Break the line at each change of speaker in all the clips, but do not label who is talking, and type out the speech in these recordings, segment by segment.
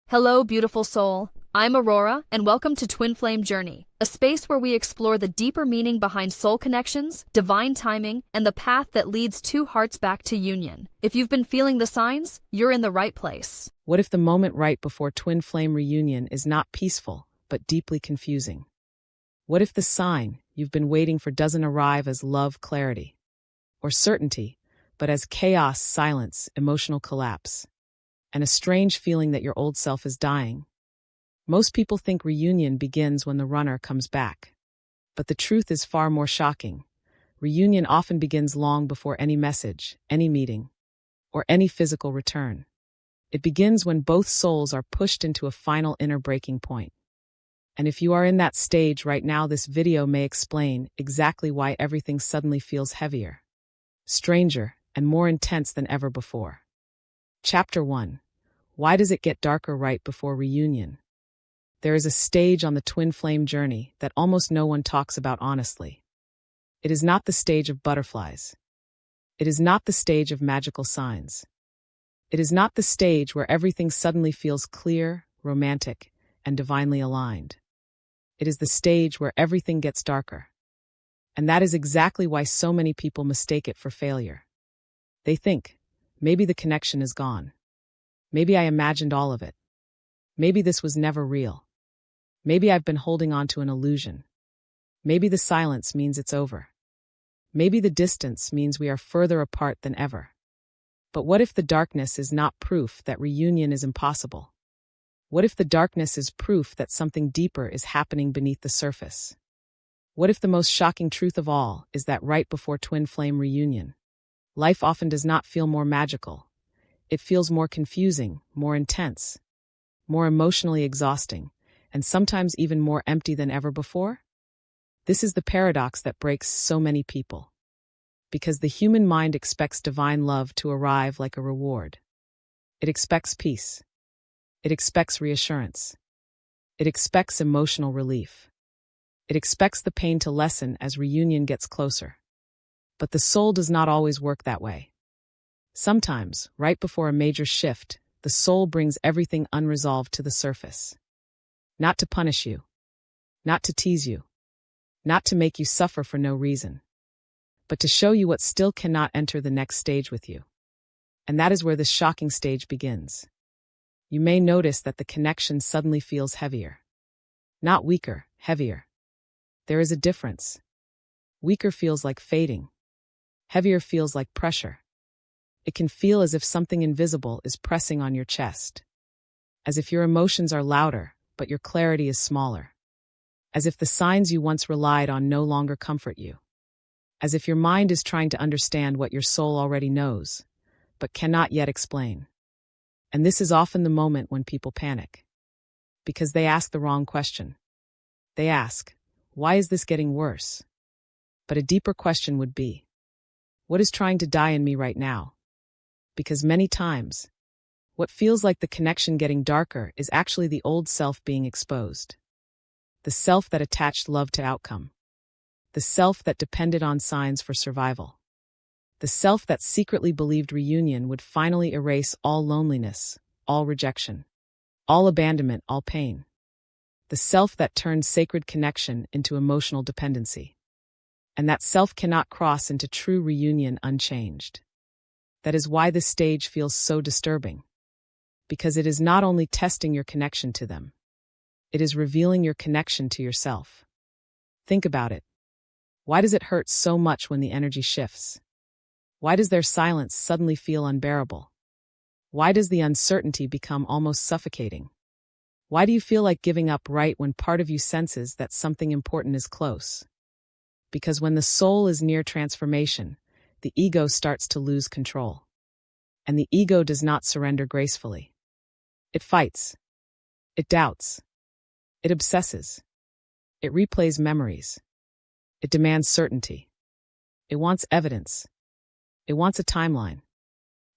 Hello, beautiful soul. I'm Aurora, and welcome to Twin Flame Journey, a space where we explore the deeper meaning behind soul connections, divine timing, and the path that leads two hearts back to union. If you've been feeling the signs, you're in the right place.
What if the moment right before twin flame reunion is not peaceful, but deeply confusing? What if the sign you've been waiting for doesn't arrive as love clarity or certainty, but as chaos, silence, emotional collapse, and a strange feeling that your old self is dying? Most people think reunion begins when the runner comes back. But the truth is far more shocking. Reunion often begins long before any message, any meeting, or any physical return. It begins when both souls are pushed into a final inner breaking point. And if you are in that stage right now, this video may explain exactly why everything suddenly feels heavier, stranger, and more intense than ever before. Chapter 1. Why does it get darker right before reunion? There is a stage on the twin flame journey that almost no one talks about honestly. It is not the stage of butterflies. It is not the stage of magical signs. It is not the stage where everything suddenly feels clear, romantic, and divinely aligned. It is the stage where everything gets darker. And that is exactly why so many people mistake it for failure. They think, maybe the connection is gone. Maybe I imagined all of it. Maybe this was never real. Maybe I've been holding on to an illusion. Maybe the silence means it's over. Maybe the distance means we are further apart than ever. But what if the darkness is not proof that reunion is impossible? What if the darkness is proof that something deeper is happening beneath the surface? What if the most shocking truth of all is that right before twin flame reunion, life often does not feel more magical. It feels more confusing, more intense, more emotionally exhausting, and sometimes even more empty than ever before? This is the paradox that breaks so many people. Because the human mind expects divine love to arrive like a reward. It expects peace. It expects reassurance. It expects emotional relief. It expects the pain to lessen as reunion gets closer. But the soul does not always work that way. Sometimes, right before a major shift, the soul brings everything unresolved to the surface. Not to punish you. Not to tease you. Not to make you suffer for no reason. But to show you what still cannot enter the next stage with you. And that is where this shocking stage begins. You may notice that the connection suddenly feels heavier. Not weaker, heavier. There is a difference. Weaker feels like fading. Heavier feels like pressure. It can feel as if something invisible is pressing on your chest. As if your emotions are louder, but your clarity is smaller. As if the signs you once relied on no longer comfort you. As if your mind is trying to understand what your soul already knows, but cannot yet explain. And this is often the moment when people panic. Because they ask the wrong question. They ask, why is this getting worse? But a deeper question would be, what is trying to die in me right now? Because many times, what feels like the connection getting darker is actually the old self being exposed. The self that attached love to outcome. The self that depended on signs for survival. The self that secretly believed reunion would finally erase all loneliness, all rejection, all abandonment, all pain. The self that turned sacred connection into emotional dependency. And that self cannot cross into true reunion unchanged. That is why this stage feels so disturbing. Because it is not only testing your connection to them. It is revealing your connection to yourself. Think about it. Why does it hurt so much when the energy shifts? Why does their silence suddenly feel unbearable? Why does the uncertainty become almost suffocating? Why do you feel like giving up right when part of you senses that something important is close? Because when the soul is near transformation, the ego starts to lose control. And the ego does not surrender gracefully. It fights. It doubts. It obsesses. It replays memories. It demands certainty. It wants evidence. It wants a timeline.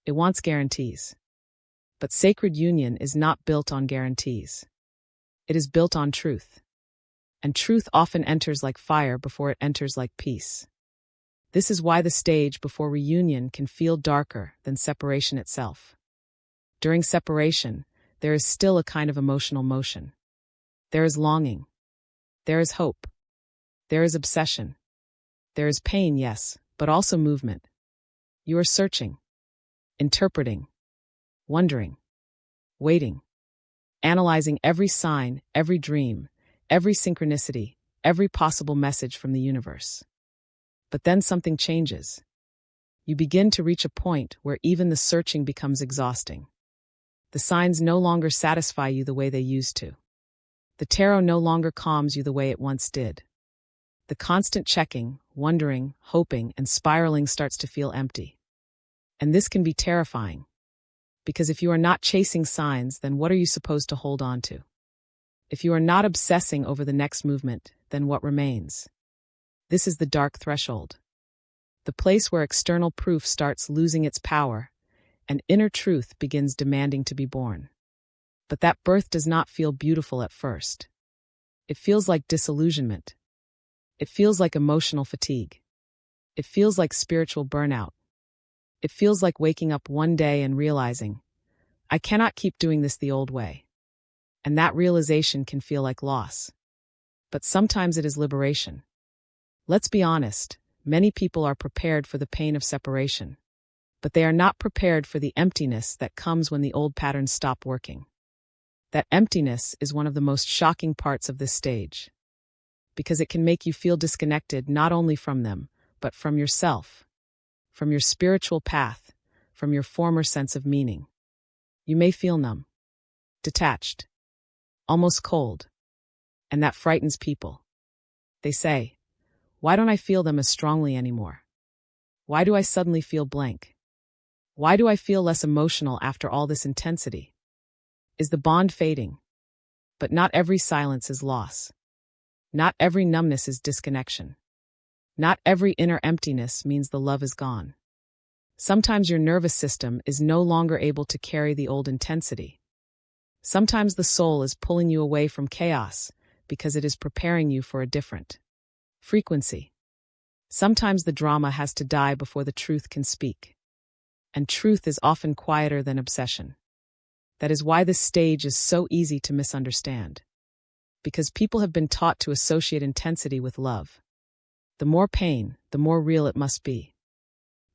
It wants guarantees. But sacred union is not built on guarantees. It is built on truth. And truth often enters like fire before it enters like peace. This is why the stage before reunion can feel darker than separation itself. During separation, there is still a kind of emotional motion. There is longing. There is hope. There is obsession. There is pain, yes, but also movement. You are searching, interpreting, wondering, waiting, analyzing every sign, every dream, every synchronicity, every possible message from the universe. But then something changes. You begin to reach a point where even the searching becomes exhausting. The signs no longer satisfy you the way they used to. The tarot no longer calms you the way it once did. The constant checking, wondering, hoping, and spiraling starts to feel empty. And this can be terrifying. Because if you are not chasing signs, then what are you supposed to hold on to? If you are not obsessing over the next movement, then what remains? This is the dark threshold. The place where external proof starts losing its power, and inner truth begins demanding to be born. But that birth does not feel beautiful at first. It feels like disillusionment. It feels like emotional fatigue. It feels like spiritual burnout. It feels like waking up one day and realizing, I cannot keep doing this the old way. And that realization can feel like loss. But sometimes it is liberation. Let's be honest, many people are prepared for the pain of separation. But they are not prepared for the emptiness that comes when the old patterns stop working. That emptiness is one of the most shocking parts of this stage. Because it can make you feel disconnected not only from them, but from yourself, from your spiritual path, from your former sense of meaning. You may feel numb, detached, almost cold, and that frightens people. They say, why don't I feel them as strongly anymore? Why do I suddenly feel blank? Why do I feel less emotional after all this intensity? Is the bond fading? But not every silence is loss. Not every numbness is disconnection. Not every inner emptiness means the love is gone. Sometimes your nervous system is no longer able to carry the old intensity. Sometimes the soul is pulling you away from chaos because it is preparing you for a different frequency. Sometimes the drama has to die before the truth can speak. And truth is often quieter than obsession. That is why this stage is so easy to misunderstand. Because people have been taught to associate intensity with love. The more pain, the more real it must be.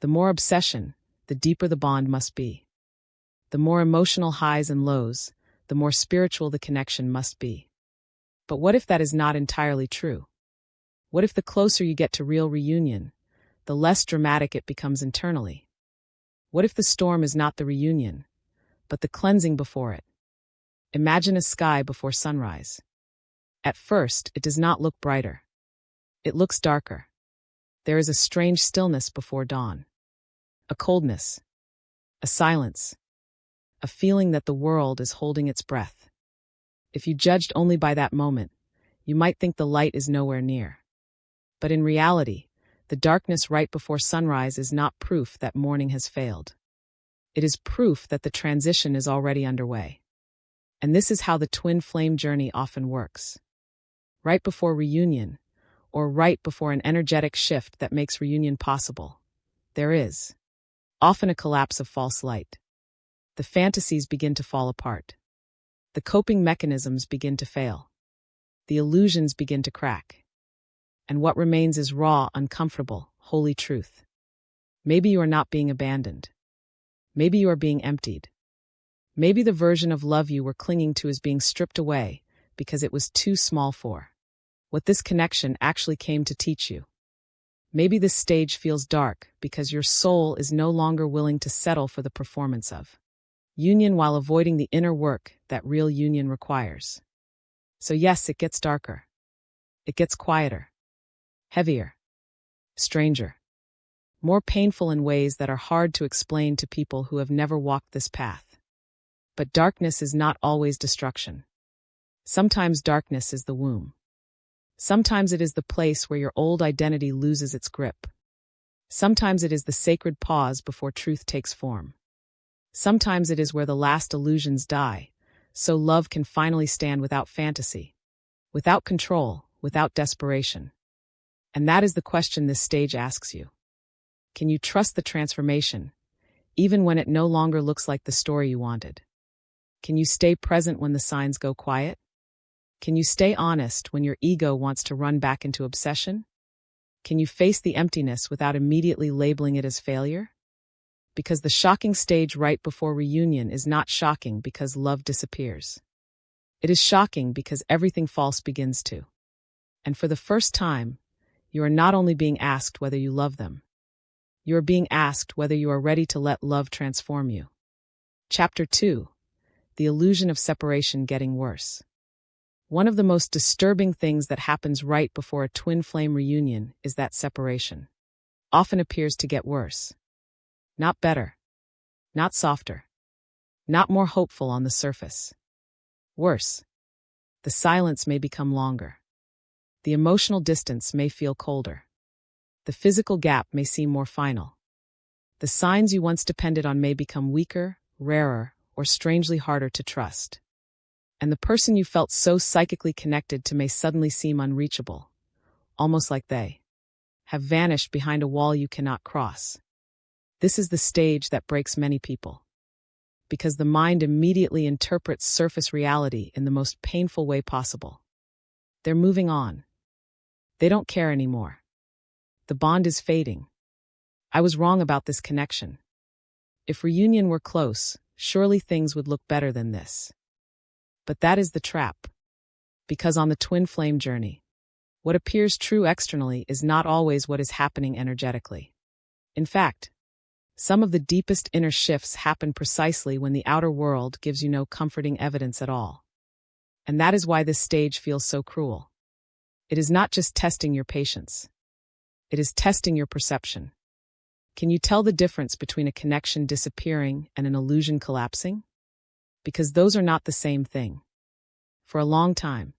The more obsession, the deeper the bond must be. The more emotional highs and lows, the more spiritual the connection must be. But what if that is not entirely true? What if the closer you get to real reunion, the less dramatic it becomes internally? What if the storm is not the reunion, but the cleansing before it? Imagine a sky before sunrise. At first, it does not look brighter. It looks darker. There is a strange stillness before dawn. A coldness. A silence. A feeling that the world is holding its breath. If you judged only by that moment, you might think the light is nowhere near. But in reality, the darkness right before sunrise is not proof that morning has failed. It is proof that the transition is already underway. And this is how the twin flame journey often works. Right before reunion, or right before an energetic shift that makes reunion possible, there is often a collapse of false light. The fantasies begin to fall apart. The coping mechanisms begin to fail. The illusions begin to crack. And what remains is raw, uncomfortable, holy truth. Maybe you are not being abandoned. Maybe you are being emptied. Maybe the version of love you were clinging to is being stripped away because it was too small for what this connection actually came to teach you. Maybe this stage feels dark because your soul is no longer willing to settle for the performance of union while avoiding the inner work that real union requires. So yes, it gets darker. It gets quieter, heavier, stranger, more painful in ways that are hard to explain to people who have never walked this path. But darkness is not always destruction. Sometimes darkness is the womb. Sometimes it is the place where your old identity loses its grip. Sometimes it is the sacred pause before truth takes form. Sometimes it is where the last illusions die, so love can finally stand without fantasy, without control, without desperation. And that is the question this stage asks you. Can you trust the transformation, even when it no longer looks like the story you wanted? Can you stay present when the signs go quiet? Can you stay honest when your ego wants to run back into obsession? Can you face the emptiness without immediately labeling it as failure? Because the shocking stage right before reunion is not shocking because love disappears. It is shocking because everything false begins to. And for the first time, you are not only being asked whether you love them, you are being asked whether you are ready to let love transform you. Chapter 2. The illusion of separation getting worse. One of the most disturbing things that happens right before a twin flame reunion is that separation often appears to get worse. Not better. Not softer. Not more hopeful on the surface. Worse. The silence may become longer. The emotional distance may feel colder. The physical gap may seem more final. The signs you once depended on may become weaker, rarer, or strangely harder to trust. And the person you felt so psychically connected to may suddenly seem unreachable, almost like they have vanished behind a wall you cannot cross. This is the stage that breaks many people, because the mind immediately interprets surface reality in the most painful way possible. They're moving on. They don't care anymore. The bond is fading. I was wrong about this connection. If reunion were close, surely things would look better than this. But that is the trap. Because on the twin flame journey, what appears true externally is not always what is happening energetically. In fact, some of the deepest inner shifts happen precisely when the outer world gives you no comforting evidence at all. And that is why this stage feels so cruel. It is not just testing your patience. It is testing your perception. Can you tell the difference between a connection disappearing and an illusion collapsing? Because those are not the same thing. For a long time,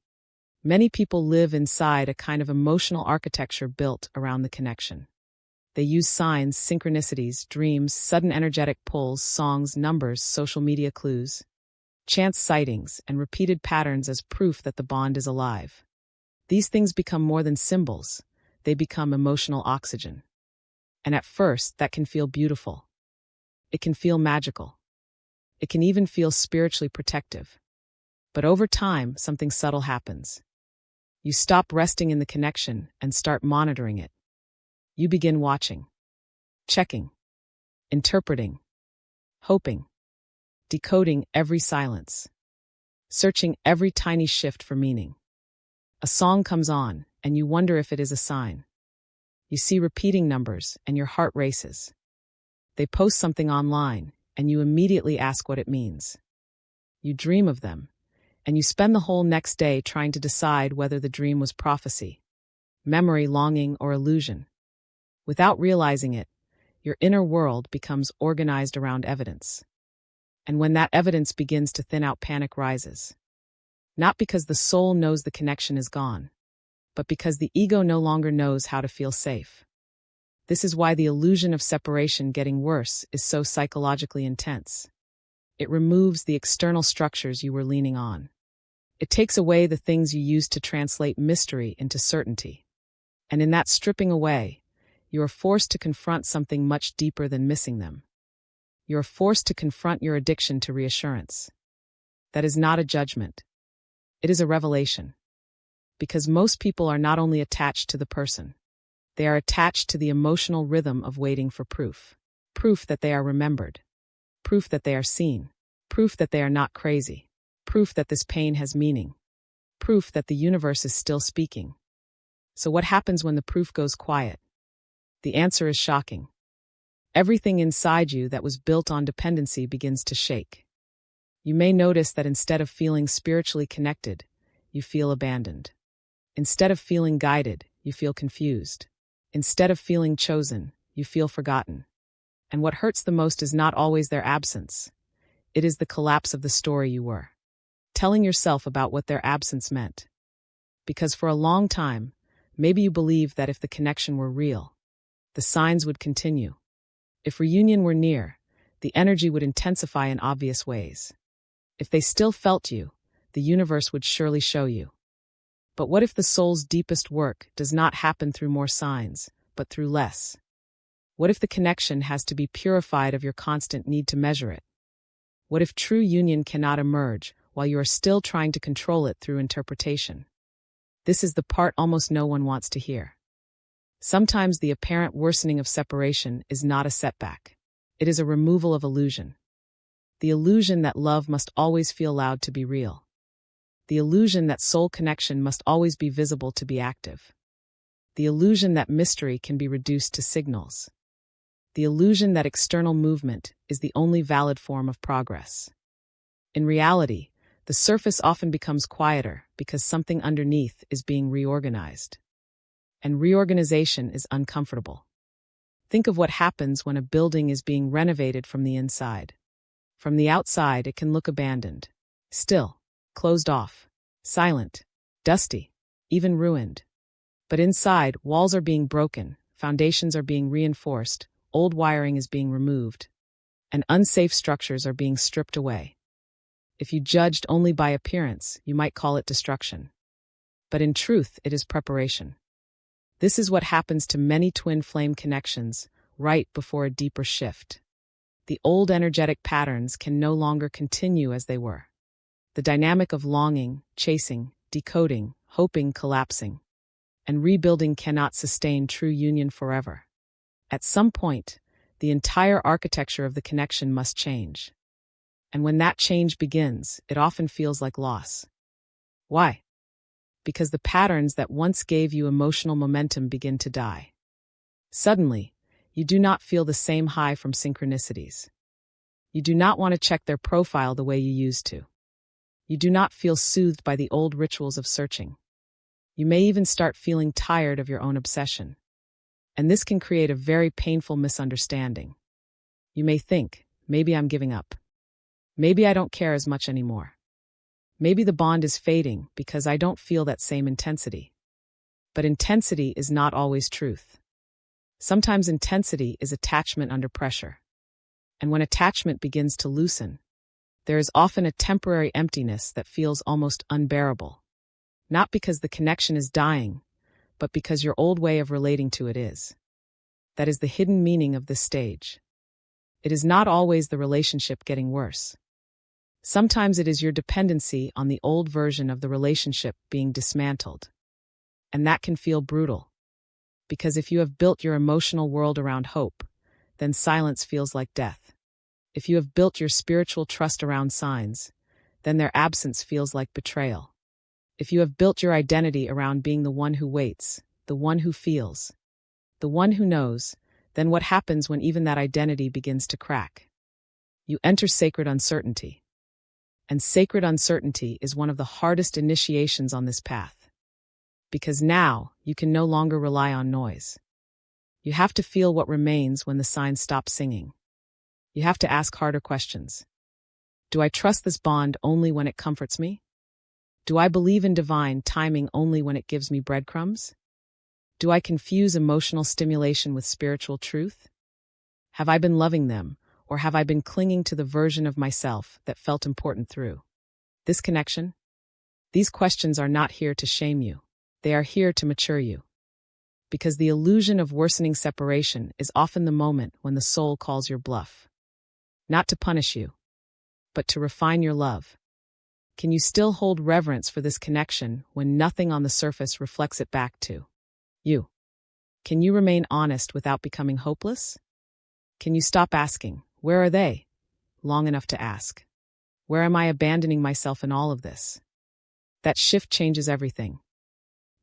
many people live inside a kind of emotional architecture built around the connection. They use signs, synchronicities, dreams, sudden energetic pulls, songs, numbers, social media clues, chance sightings, and repeated patterns as proof that the bond is alive. These things become more than symbols. They become emotional oxygen. And at first, that can feel beautiful. It can feel magical. It can even feel spiritually protective. But over time, something subtle happens. You stop resting in the connection and start monitoring it. You begin watching, checking, interpreting, hoping, decoding every silence, searching every tiny shift for meaning. A song comes on, and you wonder if it is a sign. You see repeating numbers, and your heart races. They post something online, and you immediately ask what it means. You dream of them, and you spend the whole next day trying to decide whether the dream was prophecy, memory, longing, or illusion. Without realizing it, your inner world becomes organized around evidence. And when that evidence begins to thin out, panic rises. Not because the soul knows the connection is gone, but because the ego no longer knows how to feel safe. This is why the illusion of separation getting worse is so psychologically intense. It removes the external structures you were leaning on. It takes away the things you used to translate mystery into certainty. And in that stripping away, you are forced to confront something much deeper than missing them. You are forced to confront your addiction to reassurance. That is not a judgment. It is a revelation. Because most people are not only attached to the person, they are attached to the emotional rhythm of waiting for proof. Proof that they are remembered. Proof that they are seen. Proof that they are not crazy. Proof that this pain has meaning. Proof that the universe is still speaking. So what happens when the proof goes quiet? The answer is shocking. Everything inside you that was built on dependency begins to shake. You may notice that instead of feeling spiritually connected, you feel abandoned. Instead of feeling guided, you feel confused. Instead of feeling chosen, you feel forgotten. And what hurts the most is not always their absence. It is the collapse of the story you were telling yourself about what their absence meant. Because for a long time, maybe you believed that if the connection were real, the signs would continue. If reunion were near, the energy would intensify in obvious ways. If they still felt you, the universe would surely show you. But what if the soul's deepest work does not happen through more signs, but through less? What if the connection has to be purified of your constant need to measure it? What if true union cannot emerge while you are still trying to control it through interpretation? This is the part almost no one wants to hear. Sometimes the apparent worsening of separation is not a setback. It is a removal of illusion. The illusion that love must always feel loud to be real. The illusion that soul connection must always be visible to be active. The illusion that mystery can be reduced to signals. The illusion that external movement is the only valid form of progress. In reality, the surface often becomes quieter because something underneath is being reorganized. And reorganization is uncomfortable. Think of what happens when a building is being renovated from the inside. From the outside, it can look abandoned, still, closed off, silent, dusty, even ruined. But inside, walls are being broken, foundations are being reinforced, old wiring is being removed, and unsafe structures are being stripped away. If you judged only by appearance, you might call it destruction. But in truth, it is preparation. This is what happens to many twin flame connections right before a deeper shift. The old energetic patterns can no longer continue as they were. The dynamic of longing, chasing, decoding, hoping collapsing, and rebuilding cannot sustain true union forever. At some point, the entire architecture of the connection must change. And when that change begins, it often feels like loss. Why? Because the patterns that once gave you emotional momentum begin to die. Suddenly, you do not feel the same high from synchronicities. You do not want to check their profile the way you used to. You do not feel soothed by the old rituals of searching. You may even start feeling tired of your own obsession. And this can create a very painful misunderstanding. You may think, maybe I'm giving up. Maybe I don't care as much anymore. Maybe the bond is fading because I don't feel that same intensity. But intensity is not always truth. Sometimes intensity is attachment under pressure. And when attachment begins to loosen, there is often a temporary emptiness that feels almost unbearable. Not because the connection is dying, but because your old way of relating to it is. That is the hidden meaning of this stage. It is not always the relationship getting worse. Sometimes it is your dependency on the old version of the relationship being dismantled. And that can feel brutal. Because if you have built your emotional world around hope, then silence feels like death. If you have built your spiritual trust around signs, then their absence feels like betrayal. If you have built your identity around being the one who waits, the one who feels, the one who knows, then what happens when even that identity begins to crack? You enter sacred uncertainty. And sacred uncertainty is one of the hardest initiations on this path. Because now, you can no longer rely on noise. You have to feel what remains when the signs stop singing. You have to ask harder questions. Do I trust this bond only when it comforts me? Do I believe in divine timing only when it gives me breadcrumbs? Do I confuse emotional stimulation with spiritual truth? Have I been loving them, or have I been clinging to the version of myself that felt important through this connection? These questions are not here to shame you. They are here to mature you. Because the illusion of worsening separation is often the moment when the soul calls your bluff. Not to punish you, but to refine your love. Can you still hold reverence for this connection when nothing on the surface reflects it back to you? Can you remain honest without becoming hopeless? Can you stop asking, where are they? Long enough to ask, where am I abandoning myself in all of this? That shift changes everything.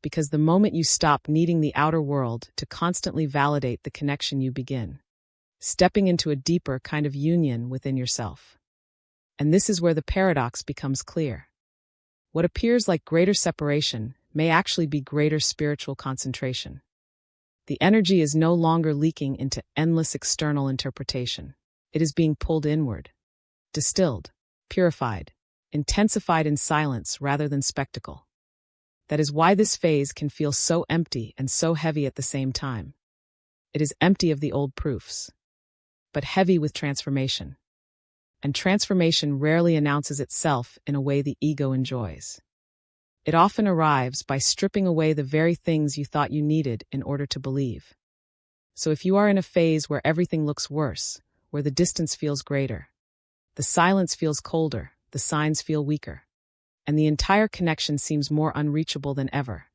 Because the moment you stop needing the outer world to constantly validate the connection, you begin stepping into a deeper kind of union within yourself. And this is where the paradox becomes clear. What appears like greater separation may actually be greater spiritual concentration. The energy is no longer leaking into endless external interpretation. It is being pulled inward, distilled, purified, intensified in silence rather than spectacle. That is why this phase can feel so empty and so heavy at the same time. It is empty of the old proofs, but heavy with transformation. And transformation rarely announces itself in a way the ego enjoys. It often arrives by stripping away the very things you thought you needed in order to believe. So if you are in a phase where everything looks worse, where the distance feels greater, The silence feels colder, the signs feel weaker, and the entire connection seems more unreachable than ever.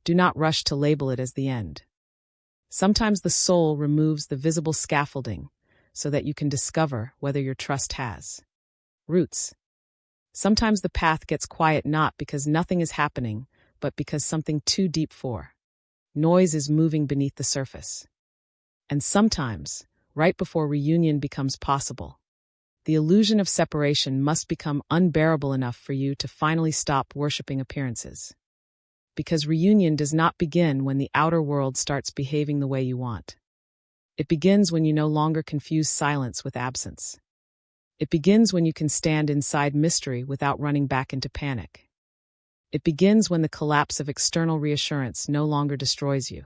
Do not rush to label it as the end. Sometimes the soul removes the visible scaffolding so that you can discover whether your trust has roots. Sometimes the path gets quiet not because nothing is happening, but because something too deep for noise is moving beneath the surface. And sometimes, right before reunion becomes possible, the illusion of separation must become unbearable enough for you to finally stop worshiping appearances. Because reunion does not begin when the outer world starts behaving the way you want. It begins when you no longer confuse silence with absence. It begins when you can stand inside mystery without running back into panic. It begins when the collapse of external reassurance no longer destroys you.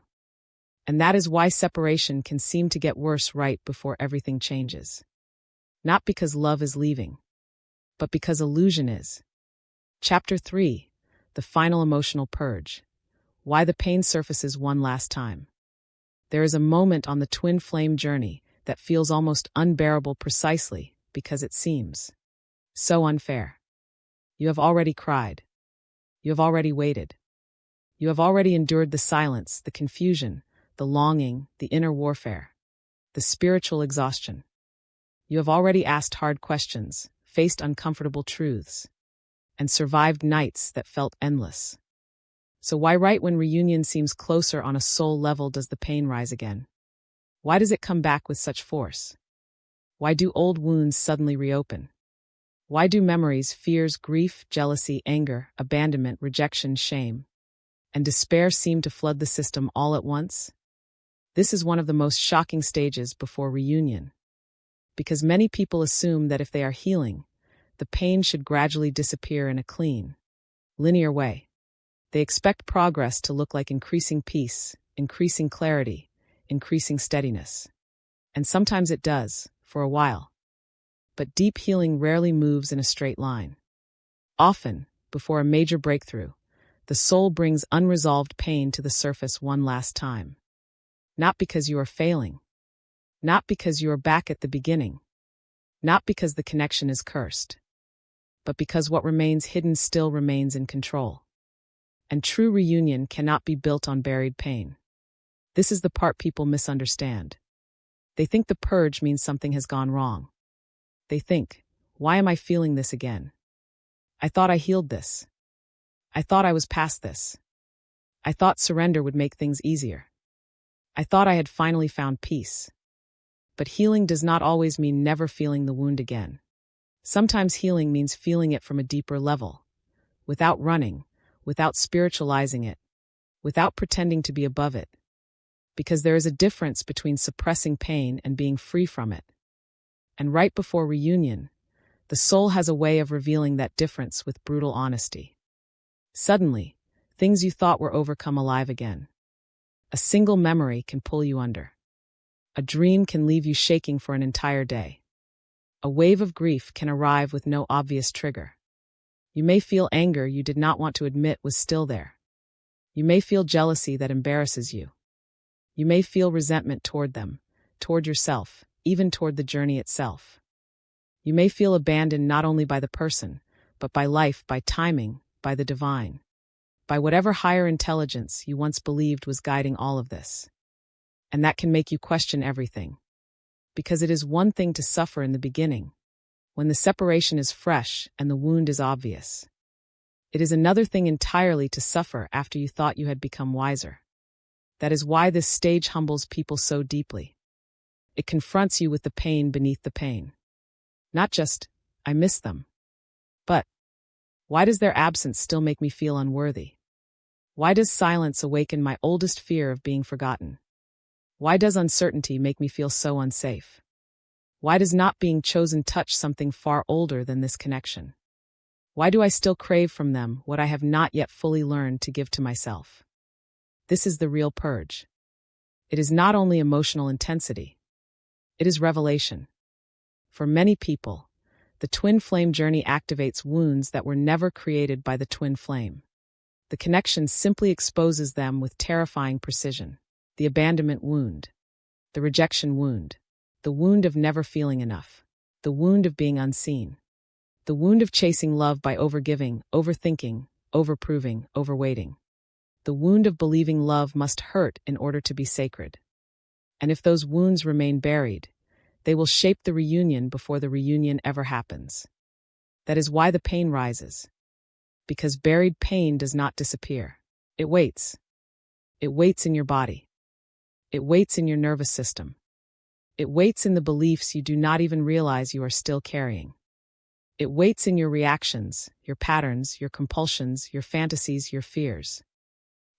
And that is why separation can seem to get worse right before everything changes. Not because love is leaving, but because illusion is. Chapter 3. The Final Emotional Purge. Why the Pain Surfaces One Last Time. There is a moment on the twin flame journey that feels almost unbearable precisely because it seems so unfair. You have already cried. You have already waited. You have already endured the silence, the confusion, the longing, the inner warfare, the spiritual exhaustion. You have already asked hard questions, faced uncomfortable truths, and survived nights that felt endless. So why right when reunion seems closer on a soul level does the pain rise again? Why does it come back with such force? Why do old wounds suddenly reopen? Why do memories, fears, grief, jealousy, anger, abandonment, rejection, shame, and despair seem to flood the system all at once? This is one of the most shocking stages before reunion. Because many people assume that if they are healing, the pain should gradually disappear in a clean, linear way. They expect progress to look like increasing peace, increasing clarity, increasing steadiness. And sometimes it does, for a while. But deep healing rarely moves in a straight line. Often, before a major breakthrough, the soul brings unresolved pain to the surface one last time. Not because you are failing. Not because you are back at the beginning. Not because the connection is cursed. But because what remains hidden still remains in control. And true reunion cannot be built on buried pain. This is the part people misunderstand. They think the purge means something has gone wrong. They think, why am I feeling this again? I thought I healed this. I thought I was past this. I thought surrender would make things easier. I thought I had finally found peace. But healing does not always mean never feeling the wound again. Sometimes healing means feeling it from a deeper level, without running, without spiritualizing it, without pretending to be above it. Because there is a difference between suppressing pain and being free from it. And right before reunion, the soul has a way of revealing that difference with brutal honesty. Suddenly, things you thought were over come alive again. A single memory can pull you under. A dream can leave you shaking for an entire day. A wave of grief can arrive with no obvious trigger. You may feel anger you did not want to admit was still there. You may feel jealousy that embarrasses you. You may feel resentment toward them, toward yourself, even toward the journey itself. You may feel abandoned not only by the person, but by life, by timing, by the divine, by whatever higher intelligence you once believed was guiding all of this. And that can make you question everything. Because it is one thing to suffer in the beginning, when the separation is fresh and the wound is obvious. It is another thing entirely to suffer after you thought you had become wiser. That is why this stage humbles people so deeply. It confronts you with the pain beneath the pain. Not just, I miss them. But, why does their absence still make me feel unworthy? Why does silence awaken my oldest fear of being forgotten? Why does uncertainty make me feel so unsafe? Why does not being chosen touch something far older than this connection? Why do I still crave from them what I have not yet fully learned to give to myself? This is the real purge. It is not only emotional intensity. It is revelation. For many people, the twin flame journey activates wounds that were never created by the twin flame. The connection simply exposes them with terrifying precision. The abandonment wound, the rejection wound, the wound of never feeling enough, the wound of being unseen. The wound of chasing love by overgiving, overthinking, overproving, overwaiting. The wound of believing love must hurt in order to be sacred. And if those wounds remain buried, they will shape the reunion before the reunion ever happens. That is why the pain rises. Because buried pain does not disappear. It waits. It waits in your body. It waits in your nervous system. It waits in the beliefs you do not even realize you are still carrying. It waits in your reactions, your patterns, your compulsions, your fantasies, your fears.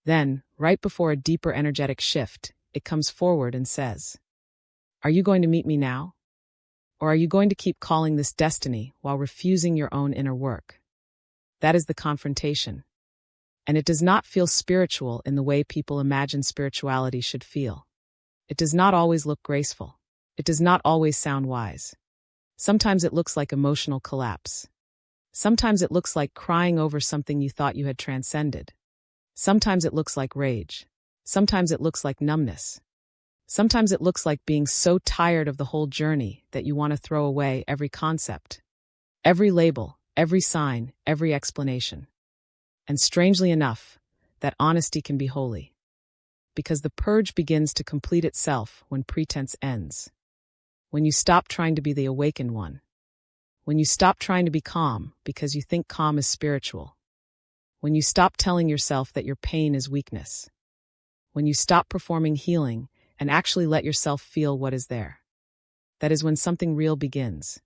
Then, right before a deeper energetic shift, it comes forward and says, "Are you going to meet me now? Or are you going to keep calling this destiny while refusing your own inner work?" That is the confrontation. And it does not feel spiritual in the way people imagine spirituality should feel. It does not always look graceful. It does not always sound wise. Sometimes it looks like emotional collapse. Sometimes it looks like crying over something you thought you had transcended. Sometimes it looks like rage. Sometimes it looks like numbness. Sometimes it looks like being so tired of the whole journey that you want to throw away every concept, every label, every sign, every explanation. And strangely enough, that honesty can be holy. Because the purge begins to complete itself when pretense ends. When you stop trying to be the awakened one. When you stop trying to be calm because you think calm is spiritual. When you stop telling yourself that your pain is weakness. When you stop performing healing and actually let yourself feel what is there. That is when something real begins.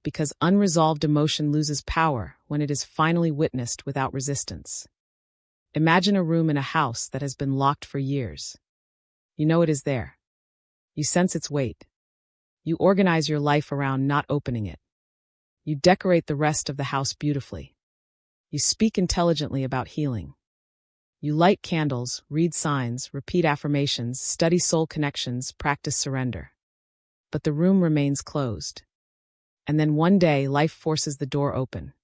Because unresolved emotion loses power when it is finally witnessed without resistance. Imagine a room in a house that has been locked for years. You know it is there. You sense its weight. You organize your life around not opening it. You decorate the rest of the house beautifully. You speak intelligently about healing. You light candles, read signs, repeat affirmations, study soul connections, practice surrender. But the room remains closed. And then one day, life forces the door open.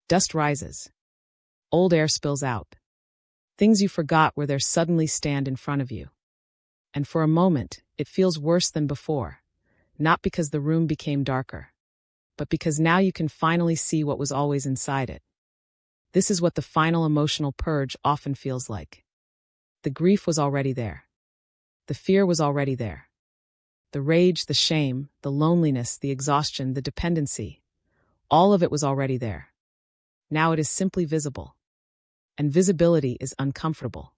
Dust rises. Old air spills out. Things you forgot were there suddenly stand in front of you. And for a moment, it feels worse than before. Not because the room became darker, but because now you can finally see what was always inside it. This is what the final emotional purge often feels like. The grief was already there. The fear was already there. The rage, the shame, the loneliness, the exhaustion, the dependency, all of it was already there. Now it is simply visible. And visibility is uncomfortable.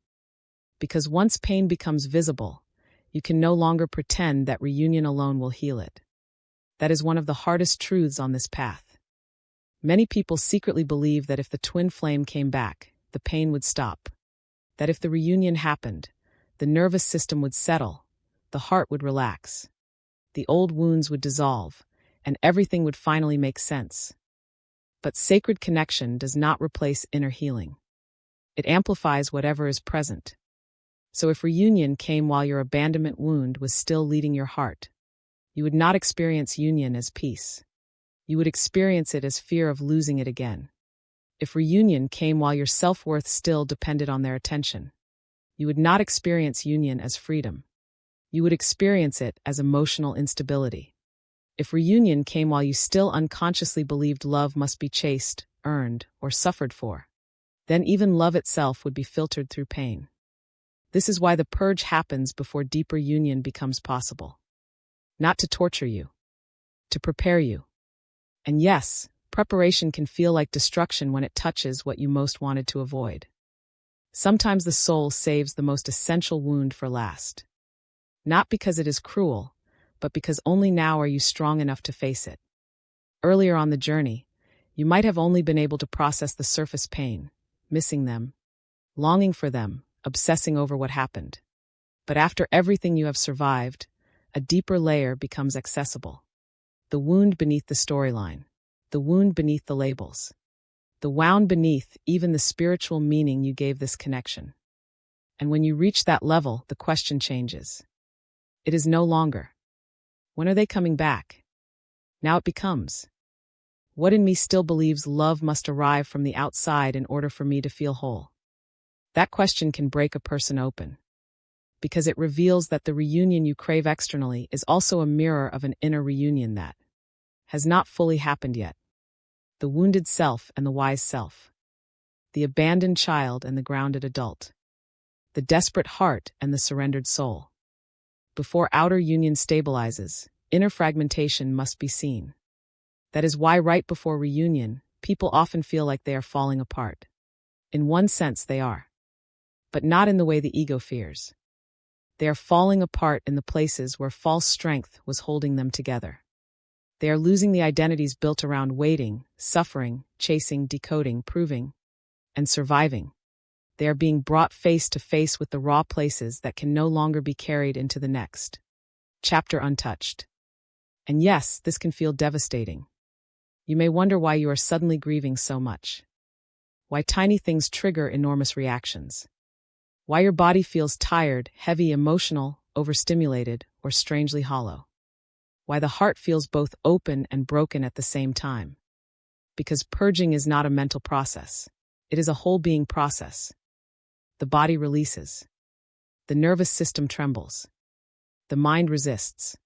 Because once pain becomes visible, you can no longer pretend that reunion alone will heal it. That is one of the hardest truths on this path. Many people secretly believe that if the twin flame came back, the pain would stop. That if the reunion happened, the nervous system would settle, the heart would relax, the old wounds would dissolve, and everything would finally make sense. But sacred connection does not replace inner healing. It amplifies whatever is present. So if reunion came while your abandonment wound was still leading your heart, you would not experience union as peace. You would experience it as fear of losing it again. If reunion came while your self-worth still depended on their attention, you would not experience union as freedom. You would experience it as emotional instability. If reunion came while you still unconsciously believed love must be chased, earned, or suffered for, then even love itself would be filtered through pain. This is why the purge happens before deeper union becomes possible. Not to torture you, to prepare you. And yes, preparation can feel like destruction when it touches what you most wanted to avoid. Sometimes the soul saves the most essential wound for last. Not because it is cruel, but because only now are you strong enough to face it. Earlier on the journey, you might have only been able to process the surface pain, missing them, longing for them, obsessing over what happened. But after everything you have survived, a deeper layer becomes accessible. The wound beneath the storyline, the wound beneath the labels, the wound beneath even the spiritual meaning you gave this connection. And when you reach that level, the question changes. It is no longer, when are they coming back? Now it becomes, what in me still believes love must arrive from the outside in order for me to feel whole? That question can break a person open, because it reveals that the reunion you crave externally is also a mirror of an inner reunion that has not fully happened yet. The wounded self and the wise self. The abandoned child and the grounded adult. The desperate heart and the surrendered soul. Before outer union stabilizes, inner fragmentation must be seen. That is why right before reunion, people often feel like they are falling apart. In one sense they are. But not in the way the ego fears. They are falling apart in the places where false strength was holding them together. They are losing the identities built around waiting, suffering, chasing, decoding, proving, and surviving. They are being brought face to face with the raw places that can no longer be carried into the next chapter untouched. And yes, this can feel devastating. You may wonder why you are suddenly grieving so much. Why tiny things trigger enormous reactions. Why your body feels tired, heavy, emotional, overstimulated, or strangely hollow. Why the heart feels both open and broken at the same time. Because purging is not a mental process. It is a whole-being process. The body releases. The nervous system trembles. The mind resists.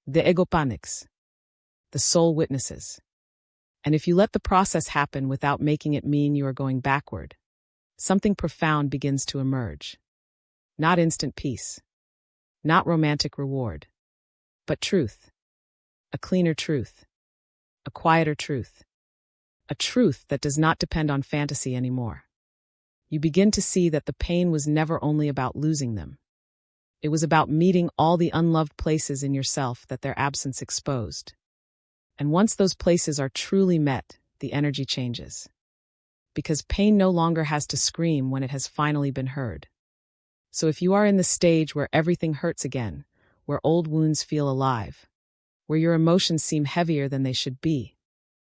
The ego panics. The soul witnesses. And if you let the process happen without making it mean you are going backward, something profound begins to emerge. Not instant peace. Not romantic reward. But truth. A cleaner truth. A quieter truth. A truth that does not depend on fantasy anymore. You begin to see that the pain was never only about losing them. It was about meeting all the unloved places in yourself that their absence exposed. And once those places are truly met, the energy changes. Because pain no longer has to scream when it has finally been heard. So if you are in the stage where everything hurts again, where old wounds feel alive, where your emotions seem heavier than they should be,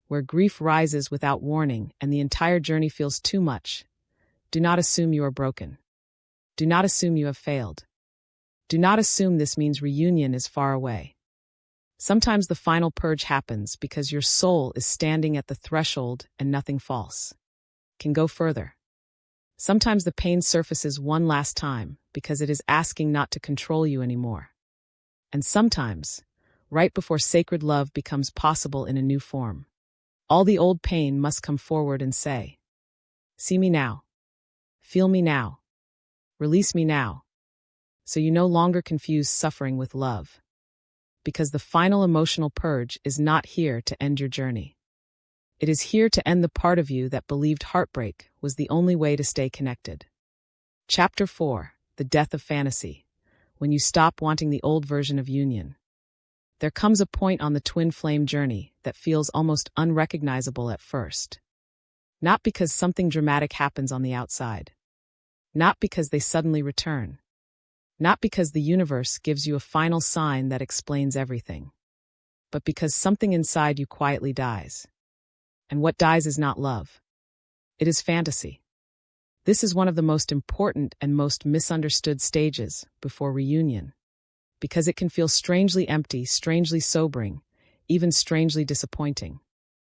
where grief rises without warning and the entire journey feels too much, do not assume you are broken. Do not assume you have failed. Do not assume this means reunion is far away. Sometimes the final purge happens because your soul is standing at the threshold and nothing false can go further. Sometimes the pain surfaces one last time because it is asking not to control you anymore. And sometimes, right before sacred love becomes possible in a new form, all the old pain must come forward and say, "See me now. Feel me now. Release me now." So you no longer confuse suffering with love. Because the final emotional purge is not here to end your journey. It is here to end the part of you that believed heartbreak was the only way to stay connected. Chapter 4, The Death of Fantasy. When you stop wanting the old version of union. There comes a point on the twin flame journey that feels almost unrecognizable at first. Not because something dramatic happens on the outside. Not because they suddenly return. Not because the universe gives you a final sign that explains everything. But because something inside you quietly dies. And what dies is not love. It is fantasy. This is one of the most important and most misunderstood stages before reunion. Because it can feel strangely empty, strangely sobering, even strangely disappointing.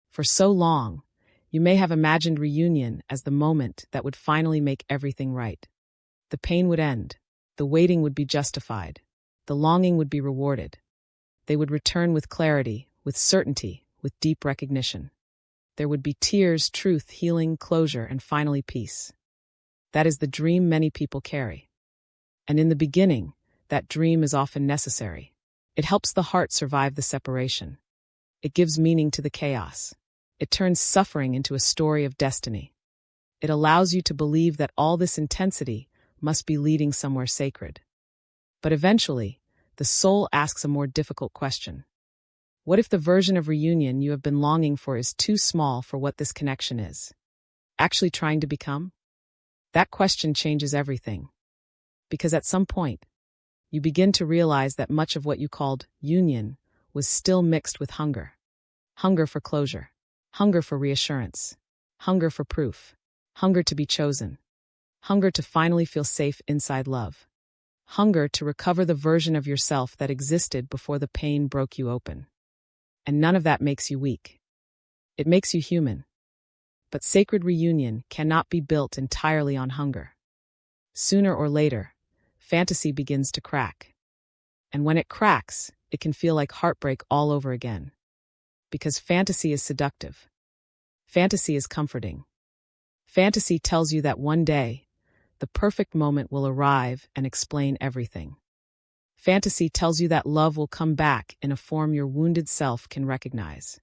For so long, you may have imagined reunion as the moment that would finally make everything right. The pain would end. The waiting would be justified. The longing would be rewarded. They would return with clarity, with certainty, with deep recognition. There would be tears, truth, healing, closure, and finally peace. That is the dream many people carry. And in the beginning, that dream is often necessary. It helps the heart survive the separation. It gives meaning to the chaos. It turns suffering into a story of destiny. It allows you to believe that all this intensity must be leading somewhere sacred. But eventually, the soul asks a more difficult question. What if the version of reunion you have been longing for is too small for what this connection is actually trying to become? That question changes everything. Because at some point, you begin to realize that much of what you called union was still mixed with hunger. Hunger for closure. Hunger for reassurance. Hunger for proof. Hunger to be chosen. Hunger to finally feel safe inside love. Hunger to recover the version of yourself that existed before the pain broke you open. And none of that makes you weak. It makes you human. But sacred reunion cannot be built entirely on hunger. Sooner or later, fantasy begins to crack. And when it cracks, it can feel like heartbreak all over again. Because fantasy is seductive. Fantasy is comforting. Fantasy tells you that one day, the perfect moment will arrive and explain everything. Fantasy tells you that love will come back in a form your wounded self can recognize.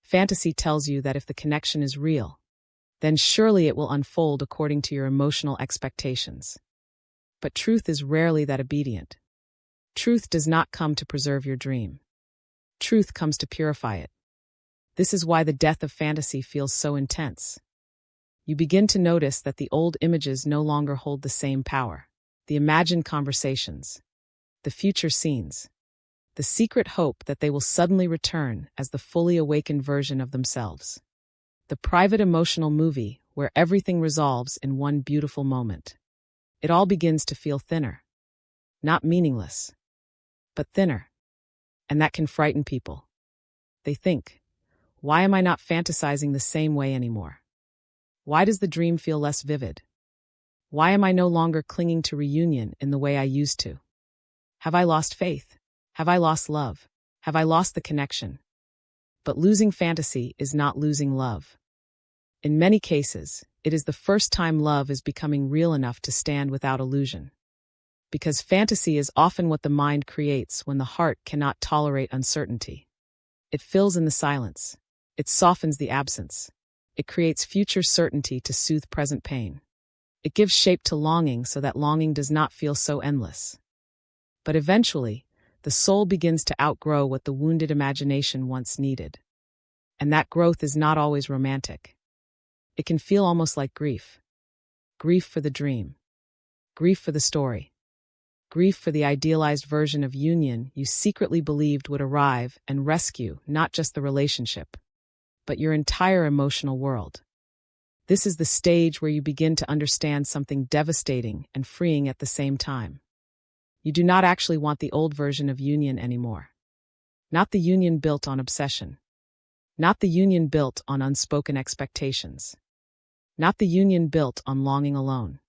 Fantasy tells you that if the connection is real, then surely it will unfold according to your emotional expectations. But truth is rarely that obedient. Truth does not come to preserve your dream. Truth comes to purify it. This is why the death of fantasy feels so intense. You begin to notice that the old images no longer hold the same power. The imagined conversations, the future scenes, the secret hope that they will suddenly return as the fully awakened version of themselves. The private emotional movie where everything resolves in one beautiful moment. It all begins to feel thinner. Not meaningless, but thinner. And that can frighten people. They think, why am I not fantasizing the same way anymore? Why does the dream feel less vivid? Why am I no longer clinging to reunion in the way I used to? Have I lost faith? Have I lost love? Have I lost the connection? But losing fantasy is not losing love. In many cases, it is the first time love is becoming real enough to stand without illusion. Because fantasy is often what the mind creates when the heart cannot tolerate uncertainty. It fills in the silence. It softens the absence. It creates future certainty to soothe present pain. It gives shape to longing so that longing does not feel so endless. But eventually, the soul begins to outgrow what the wounded imagination once needed. And that growth is not always romantic. It can feel almost like grief. Grief for the dream. Grief for the story. Grief for the idealized version of union you secretly believed would arrive and rescue not just the relationship, but your entire emotional world. This is the stage where you begin to understand something devastating and freeing at the same time. You do not actually want the old version of union anymore. Not the union built on obsession. Not the union built on unspoken expectations. Not the union built on longing alone.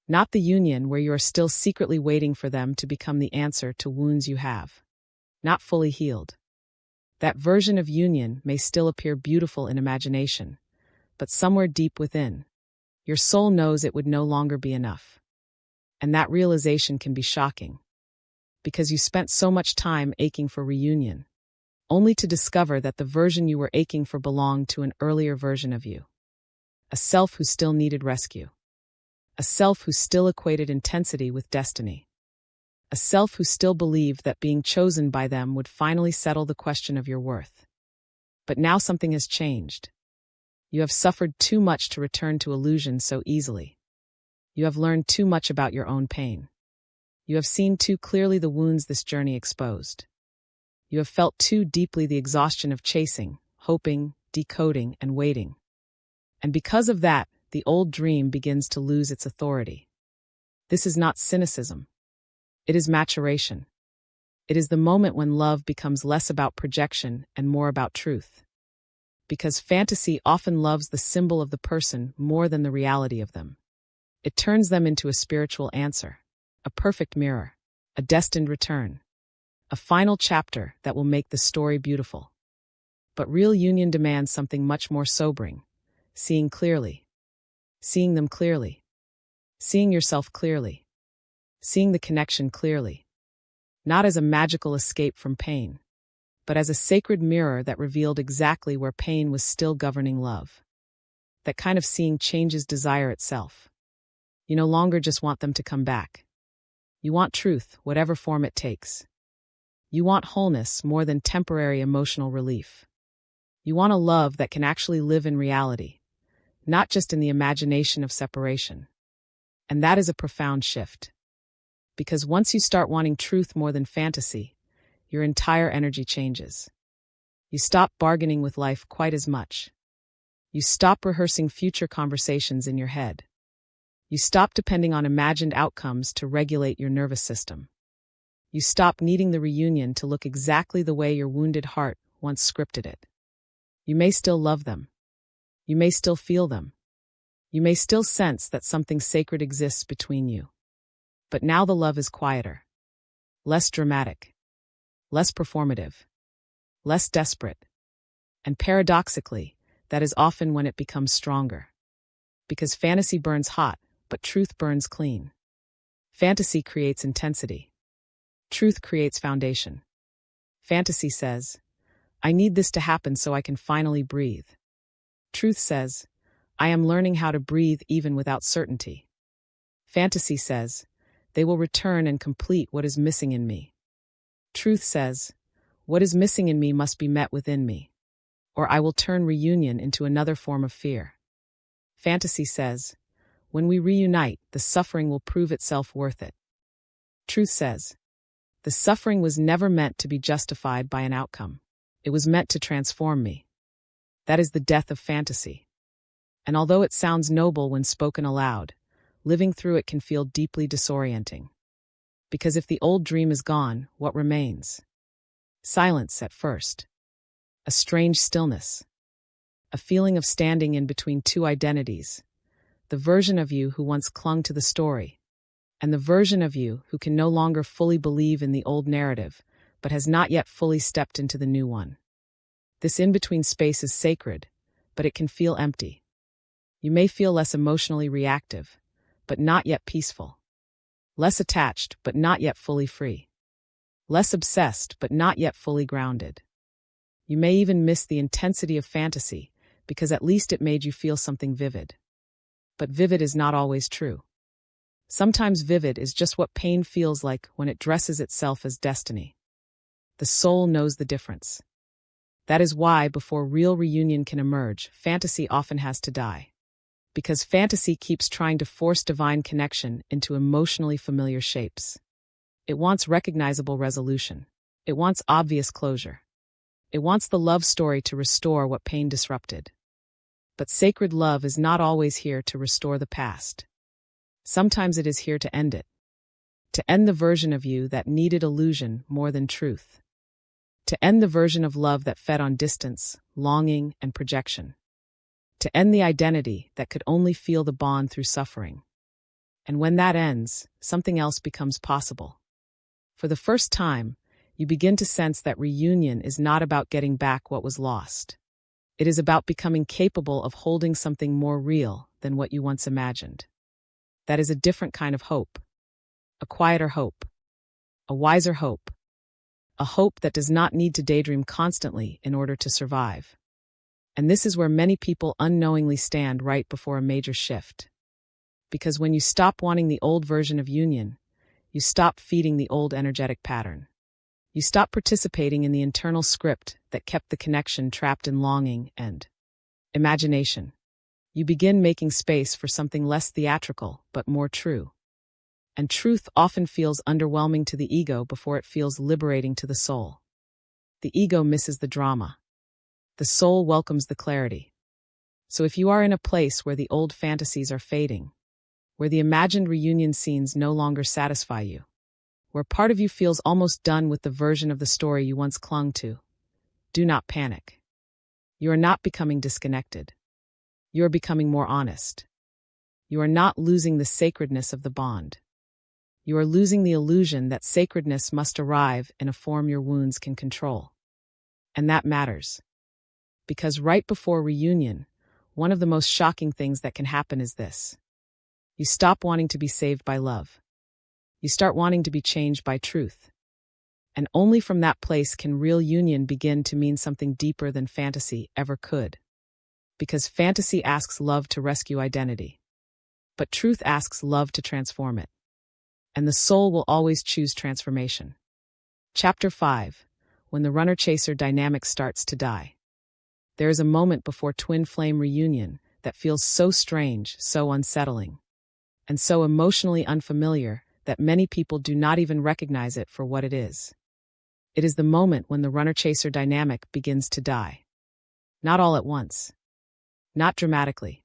Not the union where you are still secretly waiting for them to become the answer to wounds you have. Not fully healed. That version of union may still appear beautiful in imagination, but somewhere deep within, your soul knows it would no longer be enough. And that realization can be shocking, because you spent so much time aching for reunion, only to discover that the version you were aching for belonged to an earlier version of you. A self who still needed rescue. A self who still equated intensity with destiny. A self who still believed that being chosen by them would finally settle the question of your worth. But now something has changed. You have suffered too much to return to illusion so easily. You have learned too much about your own pain. You have seen too clearly the wounds this journey exposed. You have felt too deeply the exhaustion of chasing, hoping, decoding, and waiting. And because of that, the old dream begins to lose its authority. This is not cynicism. It is maturation. It is the moment when love becomes less about projection and more about truth. Because fantasy often loves the symbol of the person more than the reality of them. It turns them into a spiritual answer, a perfect mirror, a destined return, a final chapter that will make the story beautiful. But real union demands something much more sobering: seeing clearly. Seeing them clearly. Seeing yourself clearly. Seeing the connection clearly. Not as a magical escape from pain, but as a sacred mirror that revealed exactly where pain was still governing love. That kind of seeing changes desire itself. You no longer just want them to come back. You want truth, whatever form it takes. You want wholeness more than temporary emotional relief. You want a love that can actually live in reality, not just in the imagination of separation. And that is a profound shift. Because once you start wanting truth more than fantasy, your entire energy changes. You stop bargaining with life quite as much. You stop rehearsing future conversations in your head. You stop depending on imagined outcomes to regulate your nervous system. You stop needing the reunion to look exactly the way your wounded heart once scripted it. You may still love them. You may still feel them. You may still sense that something sacred exists between you. But now the love is quieter, less dramatic, less performative, less desperate. And paradoxically, that is often when it becomes stronger. Because fantasy burns hot, but truth burns clean. Fantasy creates intensity. Truth creates foundation. Fantasy says, I need this to happen so I can finally breathe. Truth says, I am learning how to breathe even without certainty. Fantasy says, they will return and complete what is missing in me. Truth says, what is missing in me must be met within me, or I will turn reunion into another form of fear. Fantasy says, when we reunite, the suffering will prove itself worth it. Truth says, the suffering was never meant to be justified by an outcome. It was meant to transform me. That is the death of fantasy. And although it sounds noble when spoken aloud, living through it can feel deeply disorienting. Because if the old dream is gone, what remains? Silence at first. A strange stillness. A feeling of standing in between two identities. The version of you who once clung to the story, and the version of you who can no longer fully believe in the old narrative, but has not yet fully stepped into the new one. This in-between space is sacred, but it can feel empty. You may feel less emotionally reactive, but not yet peaceful. Less attached, but not yet fully free. Less obsessed, but not yet fully grounded. You may even miss the intensity of fantasy, because at least it made you feel something vivid. But vivid is not always true. Sometimes vivid is just what pain feels like when it dresses itself as destiny. The soul knows the difference. That is why, before real reunion can emerge, fantasy often has to die. Because fantasy keeps trying to force divine connection into emotionally familiar shapes. It wants recognizable resolution. It wants obvious closure. It wants the love story to restore what pain disrupted. But sacred love is not always here to restore the past. Sometimes it is here to end it. To end the version of you that needed illusion more than truth. To end the version of love that fed on distance, longing, and projection. To end the identity that could only feel the bond through suffering. And when that ends, something else becomes possible. For the first time, you begin to sense that reunion is not about getting back what was lost. It is about becoming capable of holding something more real than what you once imagined. That is a different kind of hope. A quieter hope. A wiser hope. A hope that does not need to daydream constantly in order to survive. And this is where many people unknowingly stand right before a major shift. Because when you stop wanting the old version of union, you stop feeding the old energetic pattern. You stop participating in the internal script that kept the connection trapped in longing and imagination. You begin making space for something less theatrical, but more true. And truth often feels underwhelming to the ego before it feels liberating to the soul. The ego misses the drama. The soul welcomes the clarity. So if you are in a place where the old fantasies are fading, where the imagined reunion scenes no longer satisfy you, where part of you feels almost done with the version of the story you once clung to, do not panic. You are not becoming disconnected. You are becoming more honest. You are not losing the sacredness of the bond. You are losing the illusion that sacredness must arrive in a form your wounds can control. And that matters. Because right before reunion, one of the most shocking things that can happen is this. You stop wanting to be saved by love. You start wanting to be changed by truth. And only from that place can real union begin to mean something deeper than fantasy ever could. Because fantasy asks love to rescue identity. But truth asks love to transform it. And the soul will always choose transformation. Chapter 5. When the runner-chaser dynamic starts to die. There is a moment before twin flame reunion that feels so strange, so unsettling, and so emotionally unfamiliar that many people do not even recognize it for what it is. It is the moment when the runner-chaser dynamic begins to die. Not all at once. Not dramatically.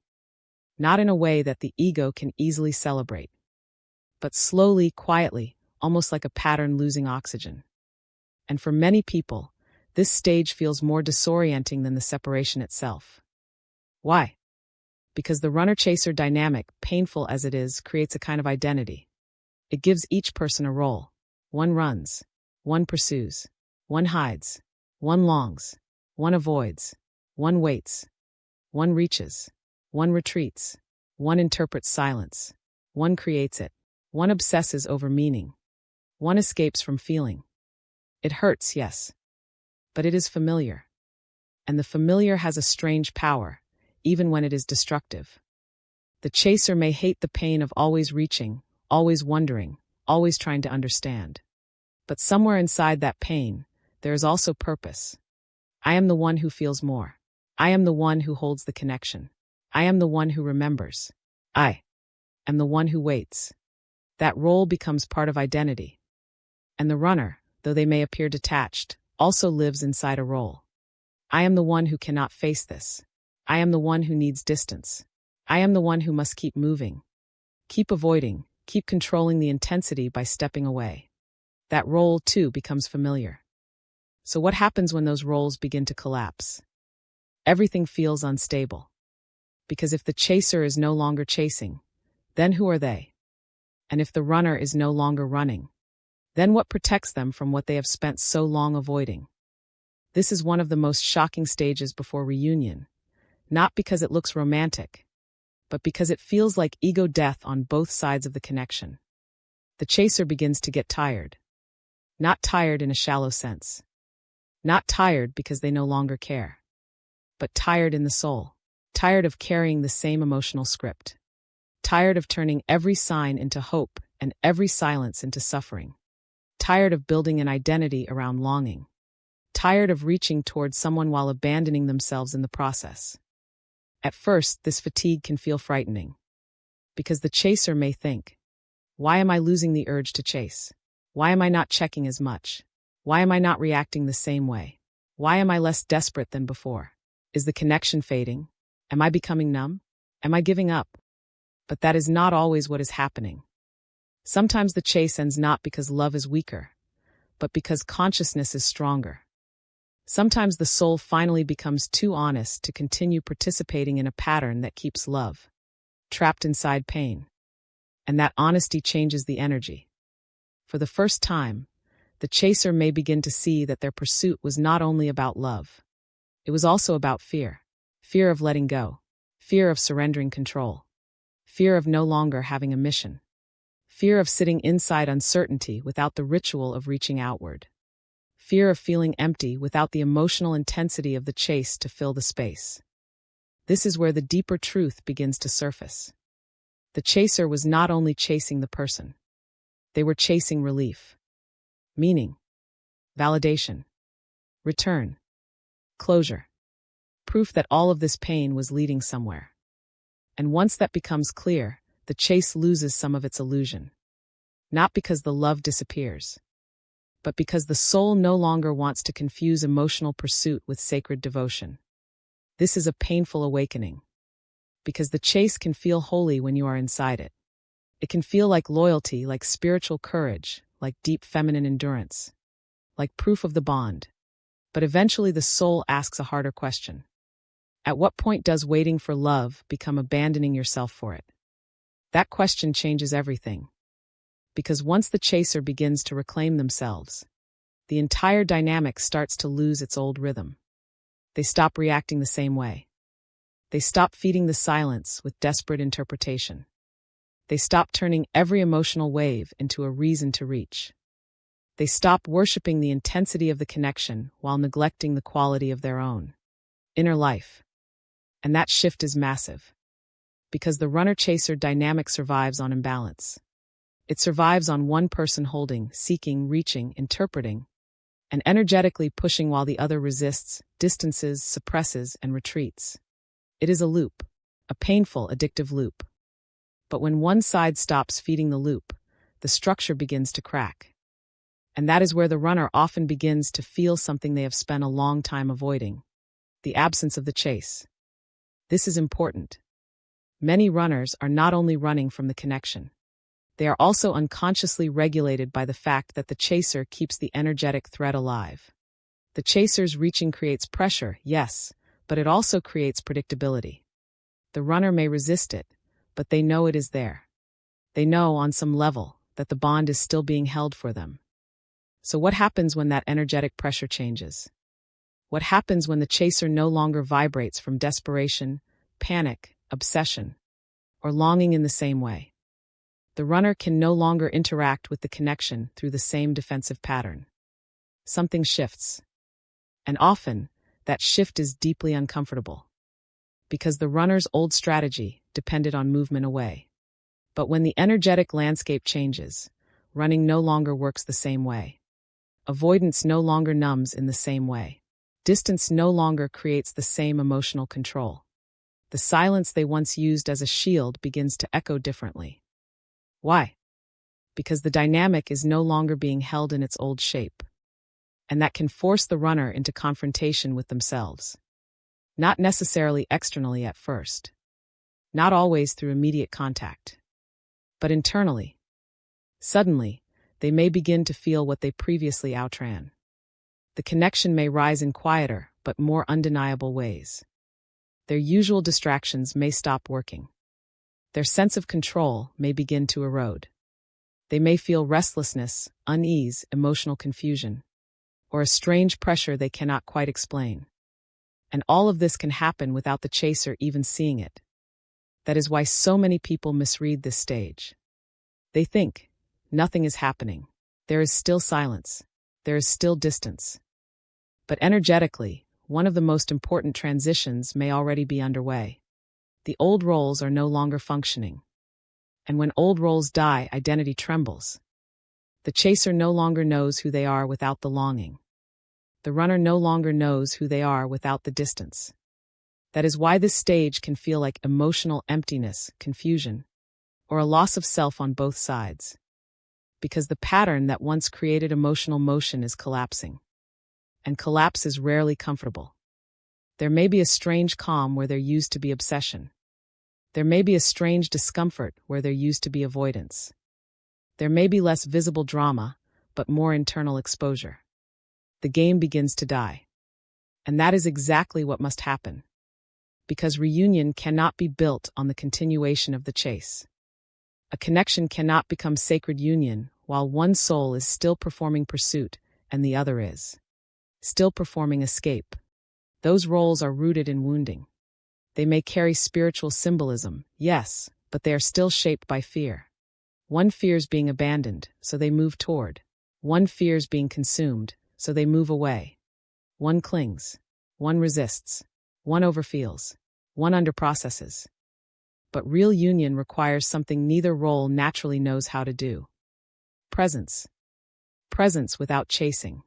Not in a way that the ego can easily celebrate. But slowly, quietly, almost like a pattern losing oxygen. And for many people, this stage feels more disorienting than the separation itself. Why? Because the runner-chaser dynamic, painful as it is, creates a kind of identity. It gives each person a role. One runs. One pursues. One hides. One longs. One avoids. One waits. One reaches. One retreats. One interprets silence. One creates it. One obsesses over meaning. One escapes from feeling. It hurts, yes. But it is familiar. And the familiar has a strange power, even when it is destructive. The chaser may hate the pain of always reaching, always wondering, always trying to understand. But somewhere inside that pain, there is also purpose. I am the one who feels more. I am the one who holds the connection. I am the one who remembers. I am the one who waits. That role becomes part of identity. And the runner, though they may appear detached, also lives inside a role. I am the one who cannot face this. I am the one who needs distance. I am the one who must keep moving. Keep avoiding, keep controlling the intensity by stepping away. That role, too, becomes familiar. So what happens when those roles begin to collapse? Everything feels unstable. Because if the chaser is no longer chasing, then who are they? And if the runner is no longer running, then what protects them from what they have spent so long avoiding? This is one of the most shocking stages before reunion, not because it looks romantic, but because it feels like ego death on both sides of the connection. The chaser begins to get tired. Not tired in a shallow sense. Not tired because they no longer care. But tired in the soul. Tired of carrying the same emotional script. Tired of turning every sign into hope and every silence into suffering. Tired of building an identity around longing. Tired of reaching towards someone while abandoning themselves in the process. At first, this fatigue can feel frightening. Because the chaser may think, why am I losing the urge to chase? Why am I not checking as much? Why am I not reacting the same way? Why am I less desperate than before? Is the connection fading? Am I becoming numb? Am I giving up? But that is not always what is happening. Sometimes the chase ends not because love is weaker, but because consciousness is stronger. Sometimes the soul finally becomes too honest to continue participating in a pattern that keeps love trapped inside pain. And that honesty changes the energy. For the first time, the chaser may begin to see that their pursuit was not only about love. It was also about fear. Fear of letting go. Fear of surrendering control. Fear of no longer having a mission. Fear of sitting inside uncertainty without the ritual of reaching outward. Fear of feeling empty without the emotional intensity of the chase to fill the space. This is where the deeper truth begins to surface. The chaser was not only chasing the person. They were chasing relief. Meaning. Validation. Return. Closure. Proof that all of this pain was leading somewhere. And once that becomes clear, the chase loses some of its illusion. Not because the love disappears, but because the soul no longer wants to confuse emotional pursuit with sacred devotion. This is a painful awakening. Because the chase can feel holy when you are inside it. It can feel like loyalty, like spiritual courage, like deep feminine endurance, like proof of the bond. But eventually the soul asks a harder question. At what point does waiting for love become abandoning yourself for it? That question changes everything. Because once the chaser begins to reclaim themselves, the entire dynamic starts to lose its old rhythm. They stop reacting the same way. They stop feeding the silence with desperate interpretation. They stop turning every emotional wave into a reason to reach. They stop worshiping the intensity of the connection while neglecting the quality of their own inner life. And that shift is massive. Because the runner-chaser dynamic survives on imbalance. It survives on one person holding, seeking, reaching, interpreting, and energetically pushing while the other resists, distances, suppresses, and retreats. It is a loop, a painful, addictive loop. But when one side stops feeding the loop, the structure begins to crack. And that is where the runner often begins to feel something they have spent a long time avoiding: the absence of the chase. This is important. Many runners are not only running from the connection. They are also unconsciously regulated by the fact that the chaser keeps the energetic thread alive. The chaser's reaching creates pressure, yes, but it also creates predictability. The runner may resist it, but they know it is there. They know, on some level, that the bond is still being held for them. So what happens when that energetic pressure changes? What happens when the chaser no longer vibrates from desperation, panic, obsession, or longing in the same way? The runner can no longer interact with the connection through the same defensive pattern. Something shifts. And often, that shift is deeply uncomfortable. Because the runner's old strategy depended on movement away. But when the energetic landscape changes, running no longer works the same way. Avoidance no longer numbs in the same way. Distance no longer creates the same emotional control. The silence they once used as a shield begins to echo differently. Why? Because the dynamic is no longer being held in its old shape. And that can force the runner into confrontation with themselves. Not necessarily externally at first. Not always through immediate contact. But internally. Suddenly, they may begin to feel what they previously outran. The connection may rise in quieter, but more undeniable ways. Their usual distractions may stop working. Their sense of control may begin to erode. They may feel restlessness, unease, emotional confusion, or a strange pressure they cannot quite explain. And all of this can happen without the chaser even seeing it. That is why so many people misread this stage. They think, nothing is happening. There is still silence. There is still distance. But energetically, one of the most important transitions may already be underway. The old roles are no longer functioning. And when old roles die, identity trembles. The chaser no longer knows who they are without the longing. The runner no longer knows who they are without the distance. That is why this stage can feel like emotional emptiness, confusion, or a loss of self on both sides. Because the pattern that once created emotional motion is collapsing. And collapse is rarely comfortable. There may be a strange calm where there used to be obsession. There may be a strange discomfort where there used to be avoidance. There may be less visible drama, but more internal exposure. The game begins to die. And that is exactly what must happen. Because reunion cannot be built on the continuation of the chase. A connection cannot become sacred union while one soul is still performing pursuit and the other is still performing escape. Those roles are rooted in wounding. They may carry spiritual symbolism, yes, but they are still shaped by fear. One fears being abandoned, so they move toward. One fears being consumed, so they move away. One clings. One resists. One overfeels. One underprocesses. But real union requires something neither role naturally knows how to do. Presence. Presence without chasing.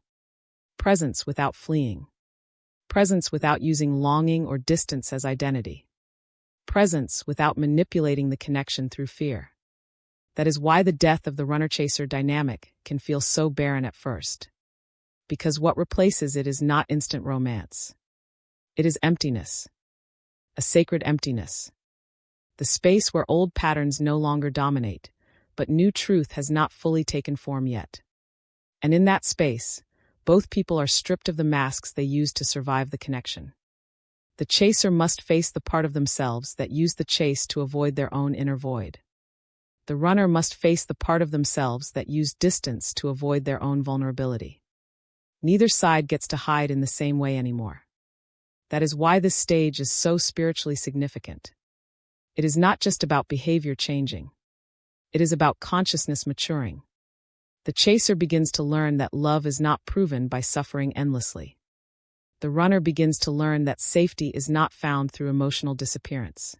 Presence without fleeing. Presence without using longing or distance as identity. Presence without manipulating the connection through fear. That is why the death of the runner-chaser dynamic can feel so barren at first. Because what replaces it is not instant romance. It is emptiness. A sacred emptiness. The space where old patterns no longer dominate, but new truth has not fully taken form yet. And in that space, both people are stripped of the masks they used to survive the connection. The chaser must face the part of themselves that used the chase to avoid their own inner void. The runner must face the part of themselves that used distance to avoid their own vulnerability. Neither side gets to hide in the same way anymore. That is why this stage is so spiritually significant. It is not just about behavior changing. It is about consciousness maturing. The chaser begins to learn that love is not proven by suffering endlessly. The runner begins to learn that safety is not found through emotional disappearance.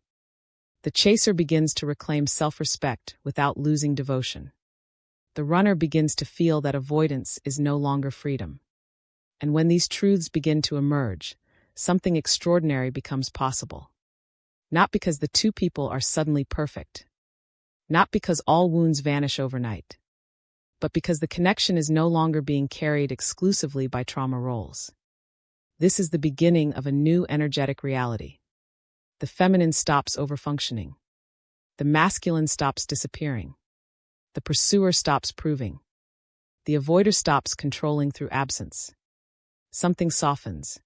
The chaser begins to reclaim self-respect without losing devotion. The runner begins to feel that avoidance is no longer freedom. And when these truths begin to emerge, something extraordinary becomes possible. Not because the two people are suddenly perfect. Not because all wounds vanish overnight. But because the connection is no longer being carried exclusively by trauma roles. This is the beginning of a new energetic reality. The feminine stops overfunctioning. The masculine stops disappearing. The pursuer stops proving. The avoider stops controlling through absence. Something softens.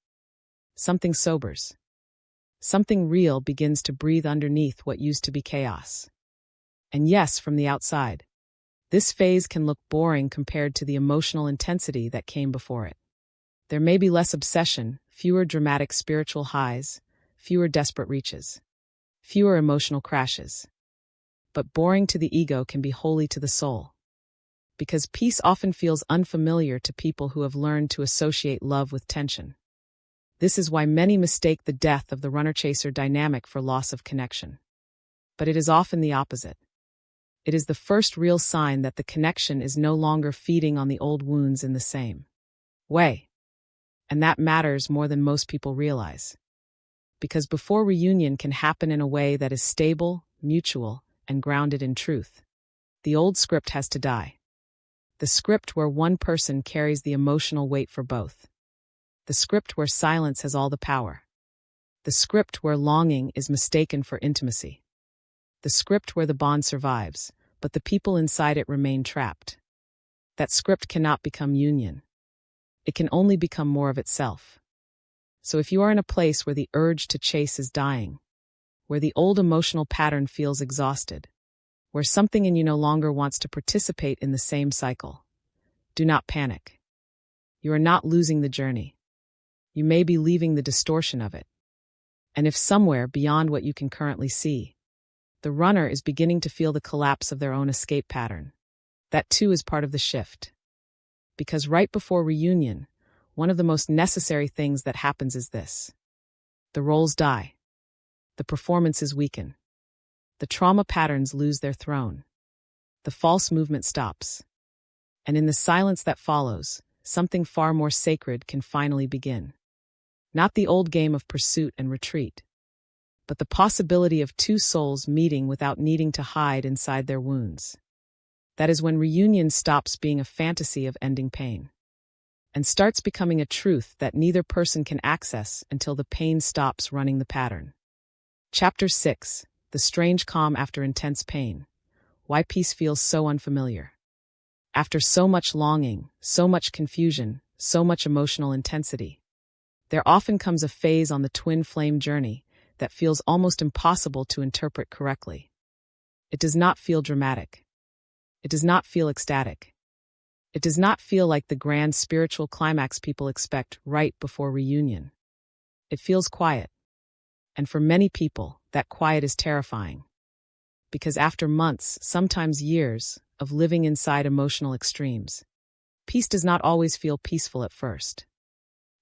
Something sobers. Something real begins to breathe underneath what used to be chaos. And yes, from the outside, this phase can look boring compared to the emotional intensity that came before it. There may be less obsession, fewer dramatic spiritual highs, fewer desperate reaches, fewer emotional crashes. But boring to the ego can be holy to the soul. Because peace often feels unfamiliar to people who have learned to associate love with tension. This is why many mistake the death of the runner-chaser dynamic for loss of connection. But it is often the opposite. It is the first real sign that the connection is no longer feeding on the old wounds in the same way. And that matters more than most people realize. Because before reunion can happen in a way that is stable, mutual, and grounded in truth, the old script has to die. The script where one person carries the emotional weight for both. The script where silence has all the power. The script where longing is mistaken for intimacy. The script where the bond survives, but the people inside it remain trapped. That script cannot become union. It can only become more of itself. So if you are in a place where the urge to chase is dying, where the old emotional pattern feels exhausted, where something in you no longer wants to participate in the same cycle, do not panic. You are not losing the journey. You may be leaving the distortion of it. And if somewhere beyond what you can currently see, the runner is beginning to feel the collapse of their own escape pattern, that too is part of the shift. Because right before reunion, one of the most necessary things that happens is this. The roles die. The performances weaken. The trauma patterns lose their throne. The false movement stops. And in the silence that follows, something far more sacred can finally begin. Not the old game of pursuit and retreat, but the possibility of two souls meeting without needing to hide inside their wounds. That is when reunion stops being a fantasy of ending pain, and starts becoming a truth that neither person can access until the pain stops running the pattern. Chapter 6. The strange calm after intense pain. Why peace feels so unfamiliar. After so much longing, so much confusion, so much emotional intensity, there often comes a phase on the twin flame journey that feels almost impossible to interpret correctly. It does not feel dramatic. It does not feel ecstatic. It does not feel like the grand spiritual climax people expect right before reunion. It feels quiet. And for many people, that quiet is terrifying. Because after months, sometimes years, of living inside emotional extremes, peace does not always feel peaceful at first.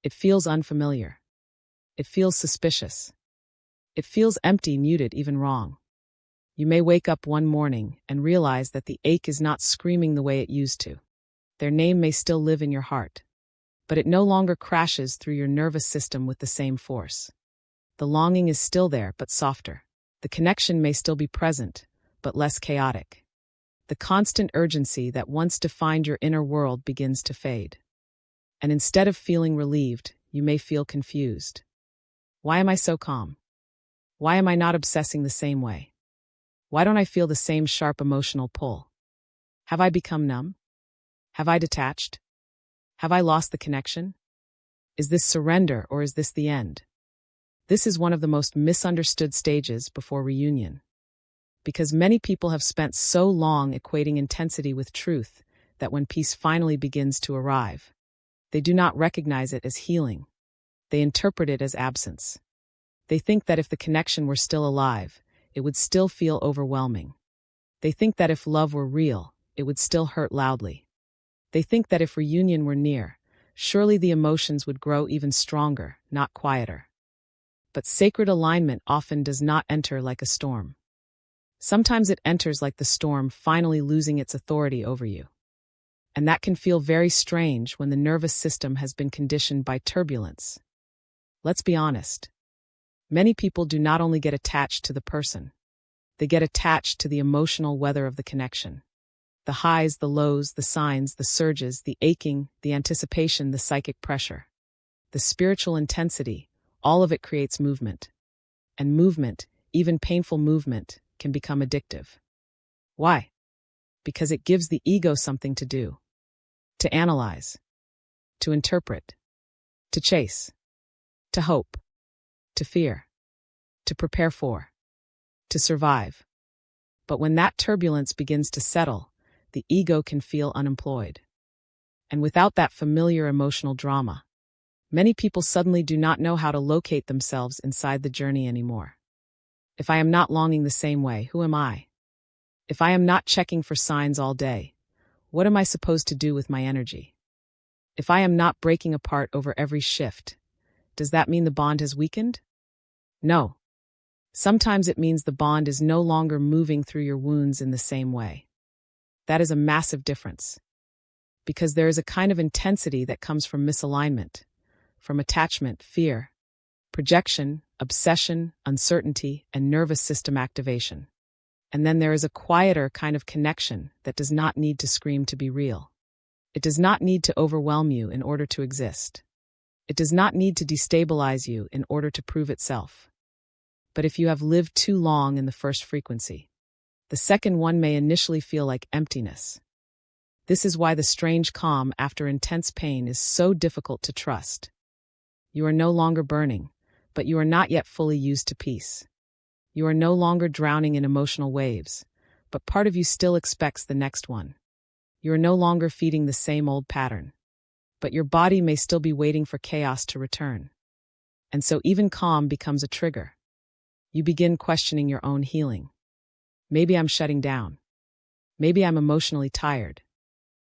It feels unfamiliar. It feels suspicious. It feels empty, muted, even wrong. You may wake up one morning and realize that the ache is not screaming the way it used to. Their name may still live in your heart, but it no longer crashes through your nervous system with the same force. The longing is still there, but softer. The connection may still be present, but less chaotic. The constant urgency that once defined your inner world begins to fade. And instead of feeling relieved, you may feel confused. Why am I so calm? Why am I not obsessing the same way? Why don't I feel the same sharp emotional pull? Have I become numb? Have I detached? Have I lost the connection? Is this surrender or is this the end? This is one of the most misunderstood stages before reunion. Because many people have spent so long equating intensity with truth that when peace finally begins to arrive, they do not recognize it as healing. They interpret it as absence. They think that if the connection were still alive, it would still feel overwhelming. They think that if love were real, it would still hurt loudly. They think that if reunion were near, surely the emotions would grow even stronger, not quieter. But sacred alignment often does not enter like a storm. Sometimes it enters like the storm finally losing its authority over you. And that can feel very strange when the nervous system has been conditioned by turbulence. Let's be honest. Many people do not only get attached to the person, they get attached to the emotional weather of the connection. The highs, the lows, the signs, the surges, the aching, the anticipation, the psychic pressure. The spiritual intensity, all of it creates movement. And movement, even painful movement, can become addictive. Why? Because it gives the ego something to do. To analyze. To interpret. To chase. To hope. To fear. To prepare for. To survive. But when that turbulence begins to settle, the ego can feel unemployed. And without that familiar emotional drama, Many people suddenly do not know how to locate themselves inside the journey anymore. If I am not longing the same way, who am I? If I am not checking for signs all day, what am I supposed to do with my energy? If I am not breaking apart over every shift, does that mean the bond has weakened? No. Sometimes it means the bond is no longer moving through your wounds in the same way. That is a massive difference. Because there is a kind of intensity that comes from misalignment, from attachment, fear, projection, obsession, uncertainty, and nervous system activation. And then there is a quieter kind of connection that does not need to scream to be real. It does not need to overwhelm you in order to exist. It does not need to destabilize you in order to prove itself. But if you have lived too long in the first frequency, the second one may initially feel like emptiness. This is why the strange calm after intense pain is so difficult to trust. You are no longer burning, but you are not yet fully used to peace. You are no longer drowning in emotional waves, but part of you still expects the next one. You are no longer feeding the same old pattern, but your body may still be waiting for chaos to return. And so even calm becomes a trigger. You begin questioning your own healing. Maybe I'm shutting down. Maybe I'm emotionally tired.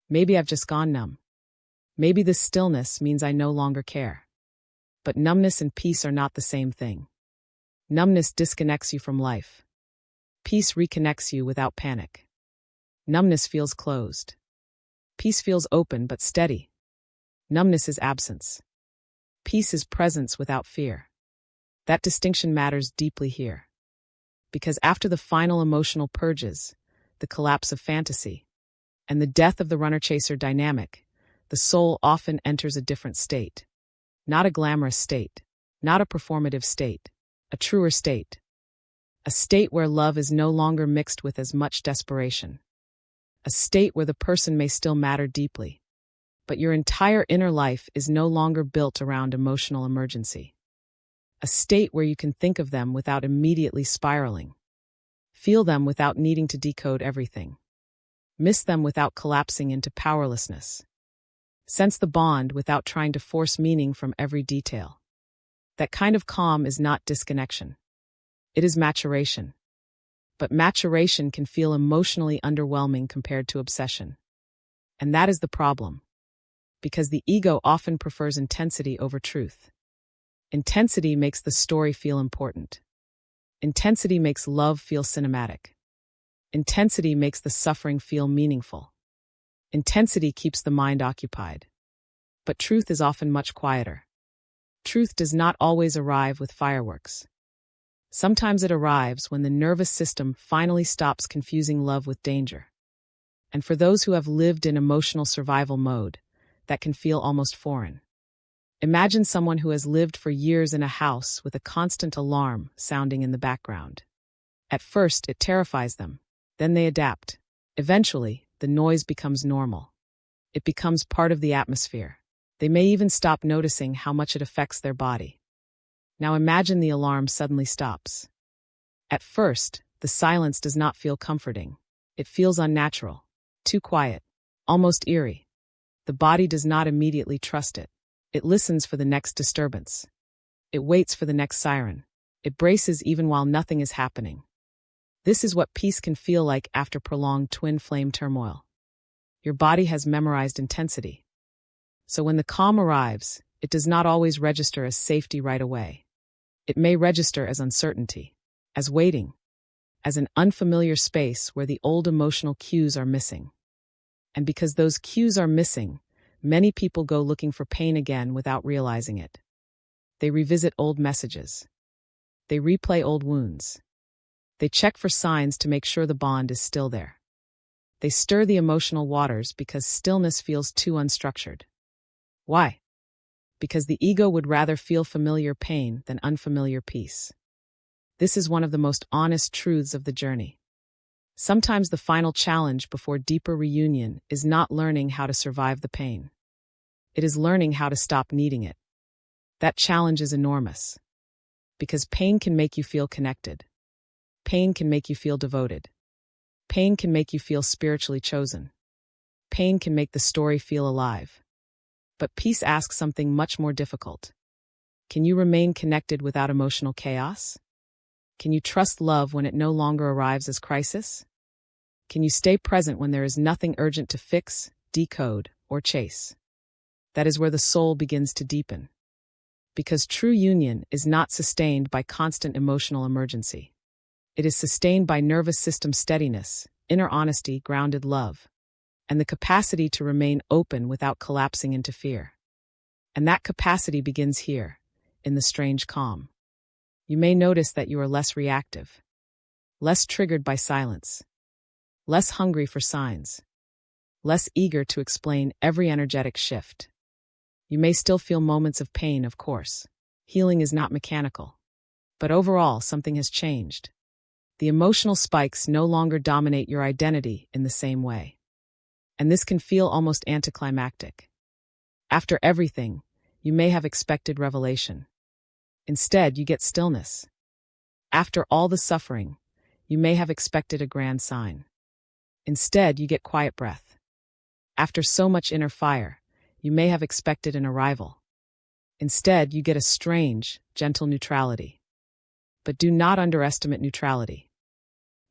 Maybe I've just gone numb. Maybe this stillness means I no longer care. But numbness and peace are not the same thing. Numbness disconnects you from life. Peace reconnects you without panic. Numbness feels closed. Peace feels open but steady. Numbness is absence. Peace is presence without fear. That distinction matters deeply here. Because after the final emotional purges, the collapse of fantasy, and the death of the runner-chaser dynamic, the soul often enters a different state. Not a glamorous state, not a performative state, a truer state. A state where love is no longer mixed with as much desperation. A state where the person may still matter deeply, but your entire inner life is no longer built around emotional emergency. A state where you can think of them without immediately spiraling. Feel them without needing to decode everything. Miss them without collapsing into powerlessness. Sense the bond without trying to force meaning from every detail. That kind of calm is not disconnection. It is maturation. But maturation can feel emotionally underwhelming compared to obsession. And that is the problem. Because the ego often prefers intensity over truth. Intensity makes the story feel important. Intensity makes love feel cinematic. Intensity makes the suffering feel meaningful. Intensity keeps the mind occupied. But truth is often much quieter. Truth does not always arrive with fireworks. Sometimes it arrives when the nervous system finally stops confusing love with danger. And for those who have lived in emotional survival mode, that can feel almost foreign. Imagine someone who has lived for years in a house with a constant alarm sounding in the background. At first, it terrifies them. Then they adapt. Eventually, the noise becomes normal. It becomes part of the atmosphere. They may even stop noticing how much it affects their body. Now imagine the alarm suddenly stops. At first, the silence does not feel comforting. It feels unnatural, too quiet, almost eerie. The body does not immediately trust it. It listens for the next disturbance. It waits for the next siren. It braces even while nothing is happening. This is what peace can feel like after prolonged twin flame turmoil. Your body has memorized intensity. So when the calm arrives, it does not always register as safety right away. It may register as uncertainty, as waiting, as an unfamiliar space where the old emotional cues are missing. And because those cues are missing, many people go looking for pain again without realizing it. They revisit old messages. They replay old wounds. They check for signs to make sure the bond is still there. They stir the emotional waters because stillness feels too unstructured. Why? Because the ego would rather feel familiar pain than unfamiliar peace. This is one of the most honest truths of the journey. Sometimes the final challenge before deeper reunion is not learning how to survive the pain. It is learning how to stop needing it. That challenge is enormous. Because pain can make you feel connected. Pain can make you feel devoted. Pain can make you feel spiritually chosen. Pain can make the story feel alive. But peace asks something much more difficult. Can you remain connected without emotional chaos? Can you trust love when it no longer arrives as crisis? Can you stay present when there is nothing urgent to fix, decode, or chase? That is where the soul begins to deepen. Because true union is not sustained by constant emotional emergency. It is sustained by nervous system steadiness, inner honesty, grounded love, and the capacity to remain open without collapsing into fear. And that capacity begins here, in the strange calm. You may notice that you are less reactive, less triggered by silence, less hungry for signs, less eager to explain every energetic shift. You may still feel moments of pain, of course. Healing is not mechanical. But overall, something has changed. The emotional spikes no longer dominate your identity in the same way. And this can feel almost anticlimactic. After everything, you may have expected revelation. Instead, you get stillness. After all the suffering, you may have expected a grand sign. Instead, you get quiet breath. After so much inner fire, you may have expected an arrival. Instead, you get a strange, gentle neutrality. But do not underestimate neutrality.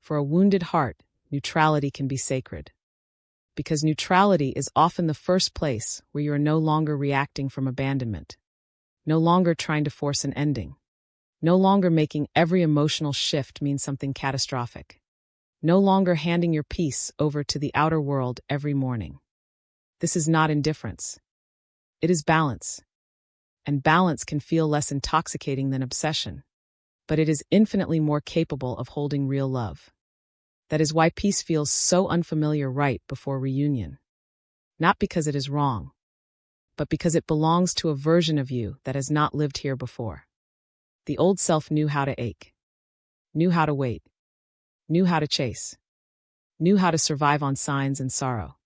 For a wounded heart, neutrality can be sacred. Because neutrality is often the first place where you are no longer reacting from abandonment, no longer trying to force an ending, no longer making every emotional shift mean something catastrophic, no longer handing your peace over to the outer world every morning. This is not indifference. It is balance. And balance can feel less intoxicating than obsession, but it is infinitely more capable of holding real love. That is why peace feels so unfamiliar right before reunion. Not because it is wrong, but because it belongs to a version of you that has not lived here before. The old self knew how to ache, knew how to wait, knew how to chase, knew how to survive on signs and sorrow.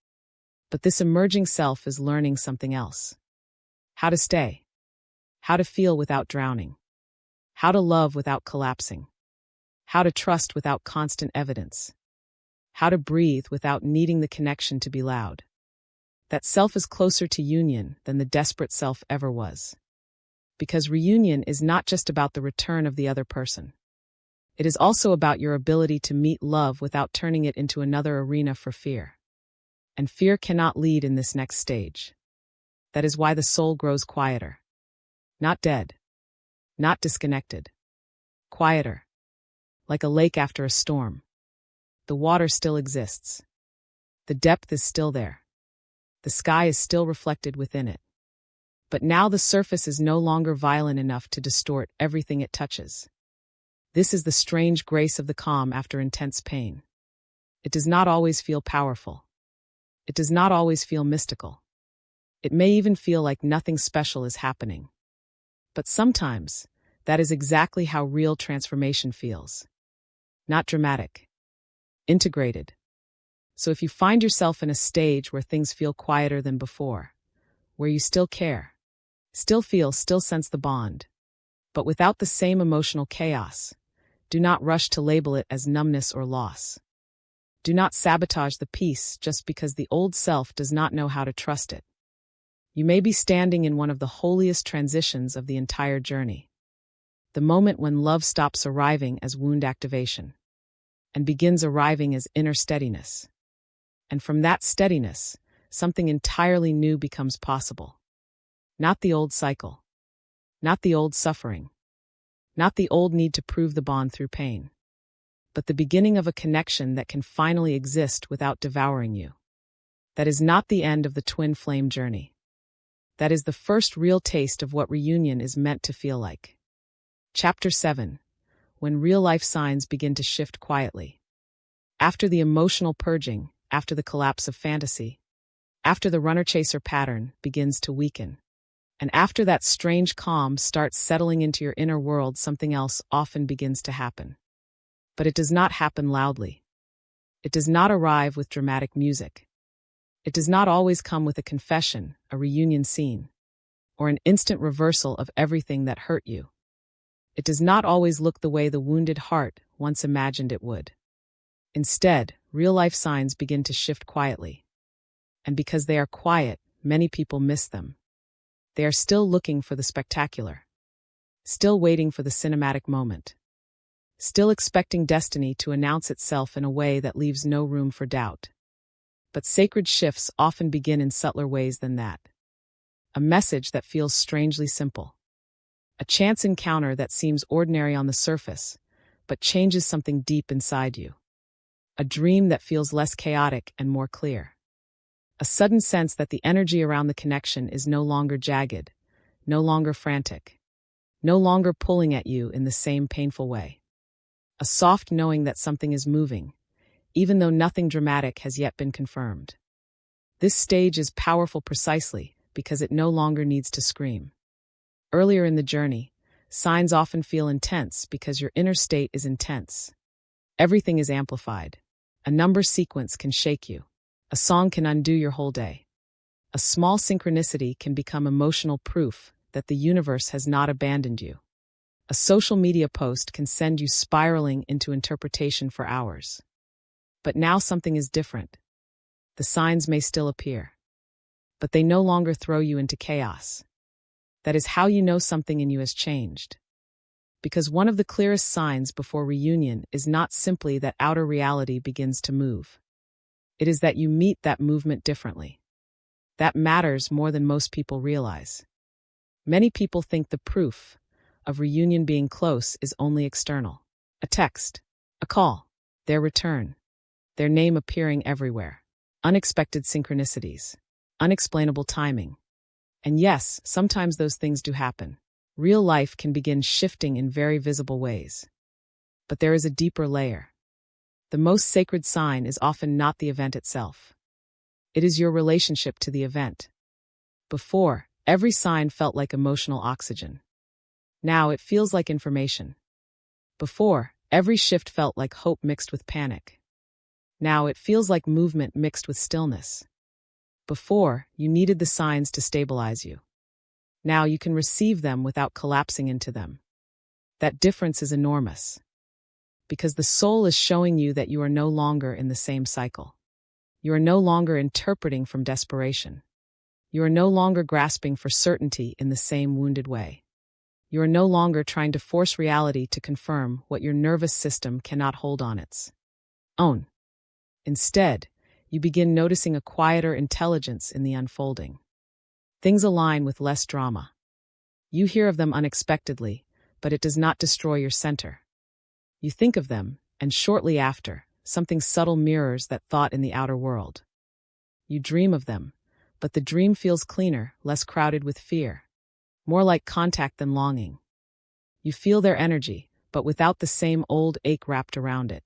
But this emerging self is learning something else. How to stay, how to feel without drowning, how to love without collapsing, how to trust without constant evidence, how to breathe without needing the connection to be loud. That self is closer to union than the desperate self ever was. Because reunion is not just about the return of the other person. It is also about your ability to meet love without turning it into another arena for fear. And fear cannot lead in this next stage. That is why the soul grows quieter. Not dead. Not disconnected. Quieter. Like a lake after a storm. The water still exists. The depth is still there. The sky is still reflected within it. But now the surface is no longer violent enough to distort everything it touches. This is the strange grace of the calm after intense pain. It does not always feel powerful. It does not always feel mystical. It may even feel like nothing special is happening. But sometimes, that is exactly how real transformation feels. Not dramatic. Integrated. So if you find yourself in a stage where things feel quieter than before, where you still care, still feel, still sense the bond, but without the same emotional chaos, do not rush to label it as numbness or loss. Do not sabotage the peace just because the old self does not know how to trust it. You may be standing in one of the holiest transitions of the entire journey. The moment when love stops arriving as wound activation and begins arriving as inner steadiness. And from that steadiness, something entirely new becomes possible. Not the old cycle. Not the old suffering. Not the old need to prove the bond through pain. But the beginning of a connection that can finally exist without devouring you. That is not the end of the twin flame journey. That is the first real taste of what reunion is meant to feel like. Chapter 7. When real-life signs begin to shift quietly. After the emotional purging, after the collapse of fantasy, after the runner-chaser pattern begins to weaken, and after that strange calm starts settling into your inner world, something else often begins to happen. But it does not happen loudly. It does not arrive with dramatic music. It does not always come with a confession, a reunion scene, or an instant reversal of everything that hurt you. It does not always look the way the wounded heart once imagined it would. Instead, real-life signs begin to shift quietly. And because they are quiet, many people miss them. They are still looking for the spectacular, still waiting for the cinematic moment, still expecting destiny to announce itself in a way that leaves no room for doubt. But sacred shifts often begin in subtler ways than that. A message that feels strangely simple. A chance encounter that seems ordinary on the surface, but changes something deep inside you. A dream that feels less chaotic and more clear. A sudden sense that the energy around the connection is no longer jagged, no longer frantic, no longer pulling at you in the same painful way. A soft knowing that something is moving, even though nothing dramatic has yet been confirmed. This stage is powerful precisely because it no longer needs to scream. Earlier in the journey, signs often feel intense because your inner state is intense. Everything is amplified. A number sequence can shake you. A song can undo your whole day. A small synchronicity can become emotional proof that the universe has not abandoned you. A social media post can send you spiraling into interpretation for hours. But now something is different. The signs may still appear, but they no longer throw you into chaos. That is how you know something in you has changed. Because one of the clearest signs before reunion is not simply that outer reality begins to move. It is that you meet that movement differently. That matters more than most people realize. Many people think the proof of reunion being close is only external. A text, a call, their return, their name appearing everywhere. Unexpected synchronicities, unexplainable timing. And yes, sometimes those things do happen. Real life can begin shifting in very visible ways. But there is a deeper layer. The most sacred sign is often not the event itself. It is your relationship to the event. Before, every sign felt like emotional oxygen. Now it feels like information. Before, every shift felt like hope mixed with panic. Now it feels like movement mixed with stillness. Before, you needed the signs to stabilize you. Now you can receive them without collapsing into them. That difference is enormous. Because the soul is showing you that you are no longer in the same cycle. You are no longer interpreting from desperation. You are no longer grasping for certainty in the same wounded way. You are no longer trying to force reality to confirm what your nervous system cannot hold on its own. Instead, you begin noticing a quieter intelligence in the unfolding. Things align with less drama. You hear of them unexpectedly, but it does not destroy your center. You think of them, and shortly after, something subtle mirrors that thought in the outer world. You dream of them, but the dream feels cleaner, less crowded with fear. More like contact than longing. You feel their energy, but without the same old ache wrapped around it.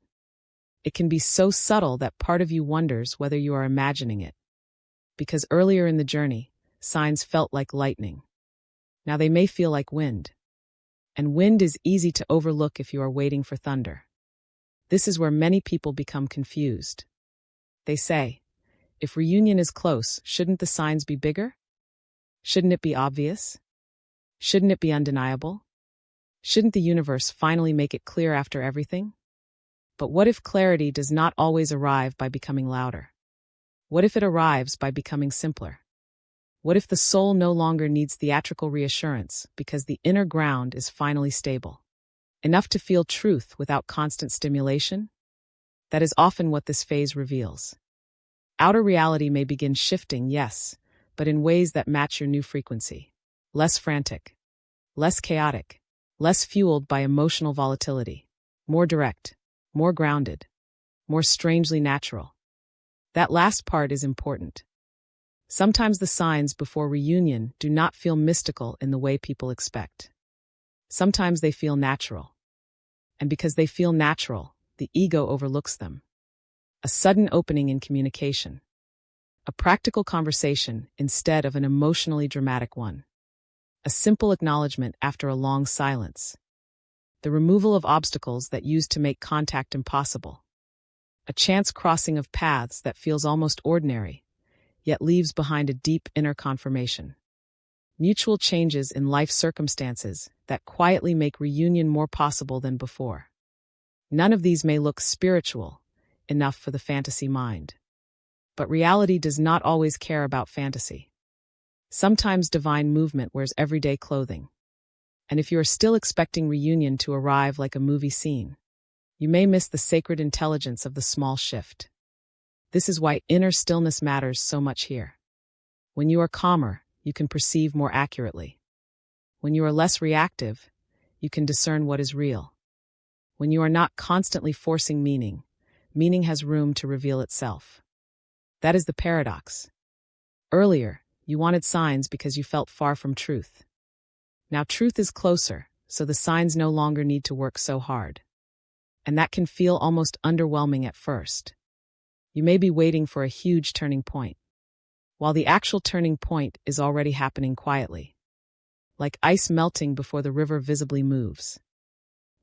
It can be so subtle that part of you wonders whether you are imagining it. Because earlier in the journey, signs felt like lightning. Now they may feel like wind. And wind is easy to overlook if you are waiting for thunder. This is where many people become confused. They say, if reunion is close, shouldn't the signs be bigger? Shouldn't it be obvious? Shouldn't it be undeniable? Shouldn't the universe finally make it clear after everything? But what if clarity does not always arrive by becoming louder? What if it arrives by becoming simpler? What if the soul no longer needs theatrical reassurance because the inner ground is finally stable? Enough to feel truth without constant stimulation? That is often what this phase reveals. Outer reality may begin shifting, yes, but in ways that match your new frequency. Less frantic, less chaotic, less fueled by emotional volatility, more direct, more grounded, more strangely natural. That last part is important. Sometimes the signs before reunion do not feel mystical in the way people expect. Sometimes they feel natural. And because they feel natural, the ego overlooks them. A sudden opening in communication. A practical conversation instead of an emotionally dramatic one. A simple acknowledgement after a long silence. The removal of obstacles that used to make contact impossible. A chance crossing of paths that feels almost ordinary, yet leaves behind a deep inner confirmation. Mutual changes in life circumstances that quietly make reunion more possible than before. None of these may look spiritual enough for the fantasy mind. But reality does not always care about fantasy. Sometimes divine movement wears everyday clothing. And if you are still expecting reunion to arrive like a movie scene, you may miss the sacred intelligence of the small shift. This is why inner stillness matters so much here. When you are calmer, you can perceive more accurately. When you are less reactive, you can discern what is real. When you are not constantly forcing meaning, meaning has room to reveal itself. That is the paradox. Earlier, you wanted signs because you felt far from truth. Now truth is closer, so the signs no longer need to work so hard. And that can feel almost underwhelming at first. You may be waiting for a huge turning point, while the actual turning point is already happening quietly. Like ice melting before the river visibly moves.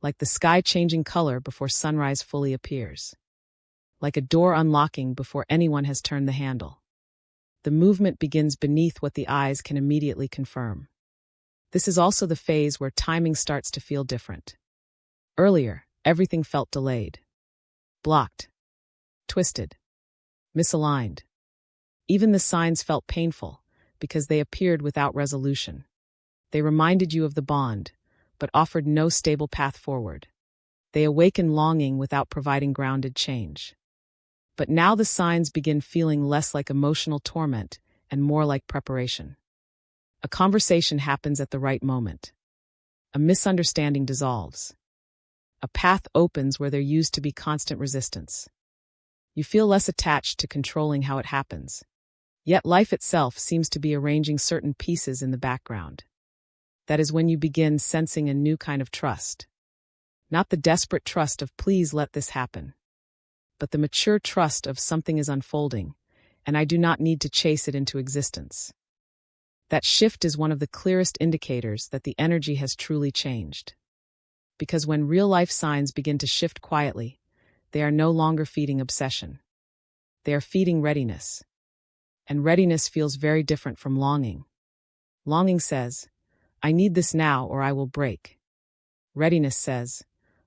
Like the sky changing color before sunrise fully appears. Like a door unlocking before anyone has turned the handle. The movement begins beneath what the eyes can immediately confirm. This is also the phase where timing starts to feel different. Earlier, everything felt delayed. Blocked. Twisted. Misaligned. Even the signs felt painful, because they appeared without resolution. They reminded you of the bond, but offered no stable path forward. They awakened longing without providing grounded change. But now the signs begin feeling less like emotional torment and more like preparation. A conversation happens at the right moment. A misunderstanding dissolves. A path opens where there used to be constant resistance. You feel less attached to controlling how it happens. Yet life itself seems to be arranging certain pieces in the background. That is when you begin sensing a new kind of trust. Not the desperate trust of please let this happen, but the mature trust of something is unfolding, and I do not need to chase it into existence. That shift is one of the clearest indicators that the energy has truly changed. Because when real-life signs begin to shift quietly, they are no longer feeding obsession. They are feeding readiness. And readiness feels very different from longing. Longing says, I need this now or I will break. Readiness says,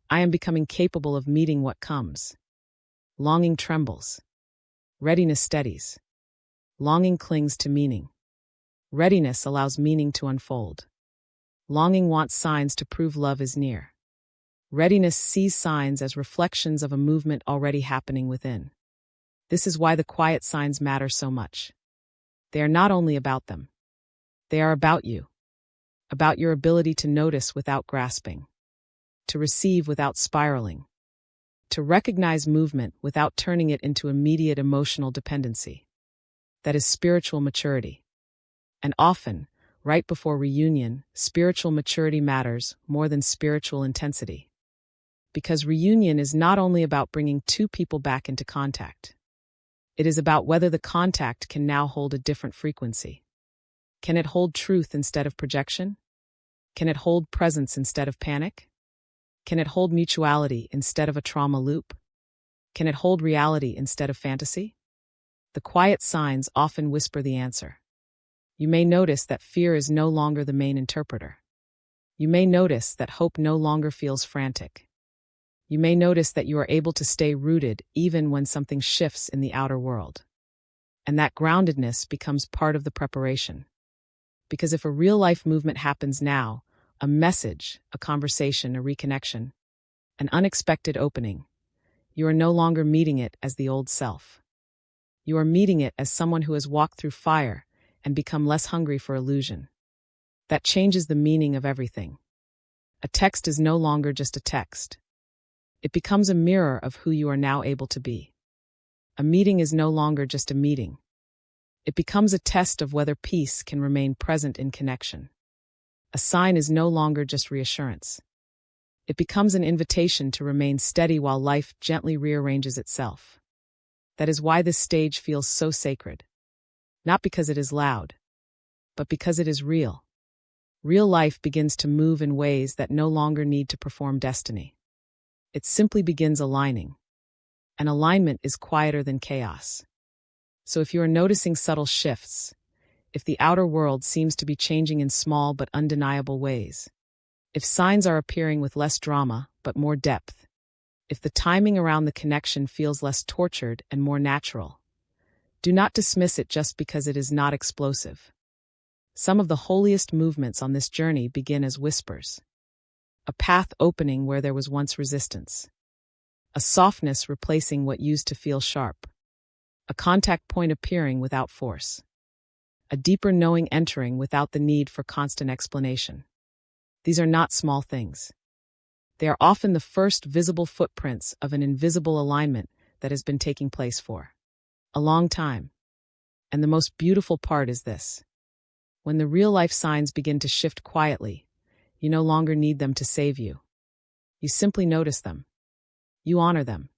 I am becoming capable of meeting what comes. Longing trembles. Readiness steadies. Longing clings to meaning. Readiness allows meaning to unfold. Longing wants signs to prove love is near. Readiness sees signs as reflections of a movement already happening within. This is why the quiet signs matter so much. They are not only about them. They are about you. About your ability to notice without grasping. To receive without spiraling. To recognize movement without turning it into immediate emotional dependency. That is spiritual maturity. And often, right before reunion, spiritual maturity matters more than spiritual intensity. Because reunion is not only about bringing two people back into contact. It is about whether the contact can now hold a different frequency. Can it hold truth instead of projection? Can it hold presence instead of panic? Can it hold mutuality instead of a trauma loop? Can it hold reality instead of fantasy? The quiet signs often whisper the answer. You may notice that fear is no longer the main interpreter. You may notice that hope no longer feels frantic. You may notice that you are able to stay rooted even when something shifts in the outer world. And that groundedness becomes part of the preparation. Because if a real-life movement happens now, a message, a conversation, a reconnection, an unexpected opening, you are no longer meeting it as the old self. You are meeting it as someone who has walked through fire and become less hungry for illusion. That changes the meaning of everything. A text is no longer just a text. It becomes a mirror of who you are now able to be. A meeting is no longer just a meeting. It becomes a test of whether peace can remain present in connection. A sign is no longer just reassurance. It becomes an invitation to remain steady while life gently rearranges itself. That is why this stage feels so sacred. Not because it is loud, but because it is real. Real life begins to move in ways that no longer need to perform destiny. It simply begins aligning. And alignment is quieter than chaos. So if you are noticing subtle shifts, if the outer world seems to be changing in small but undeniable ways, if signs are appearing with less drama but more depth, if the timing around the connection feels less tortured and more natural, do not dismiss it just because it is not explosive. Some of the holiest movements on this journey begin as whispers. A path opening where there was once resistance. A softness replacing what used to feel sharp. A contact point appearing without force. A deeper knowing entering without the need for constant explanation. These are not small things. They are often the first visible footprints of an invisible alignment that has been taking place for a long time. And the most beautiful part is this. When the real-life signs begin to shift quietly, you no longer need them to save you. You simply notice them. You honor them.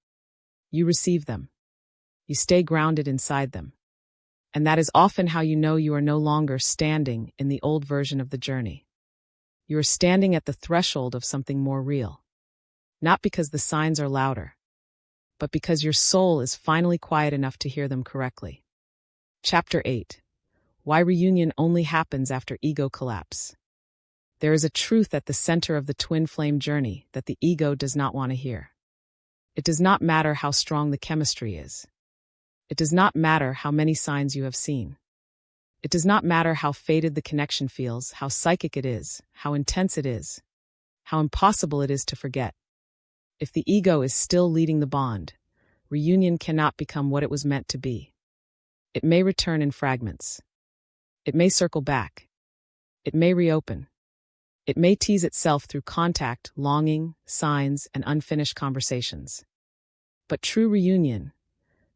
You receive them. You stay grounded inside them. And that is often how you know you are no longer standing in the old version of the journey. You are standing at the threshold of something more real. Not because the signs are louder, but because your soul is finally quiet enough to hear them correctly. Chapter 8. Why reunion only happens after ego collapse. There is a truth at the center of the twin flame journey that the ego does not want to hear. It does not matter how strong the chemistry is. It does not matter how many signs you have seen. It does not matter how faded the connection feels, how psychic it is, how intense it is, how impossible it is to forget. If the ego is still leading the bond, reunion cannot become what it was meant to be. It may return in fragments. It may circle back. It may reopen. It may tease itself through contact, longing, signs, and unfinished conversations. But true reunion,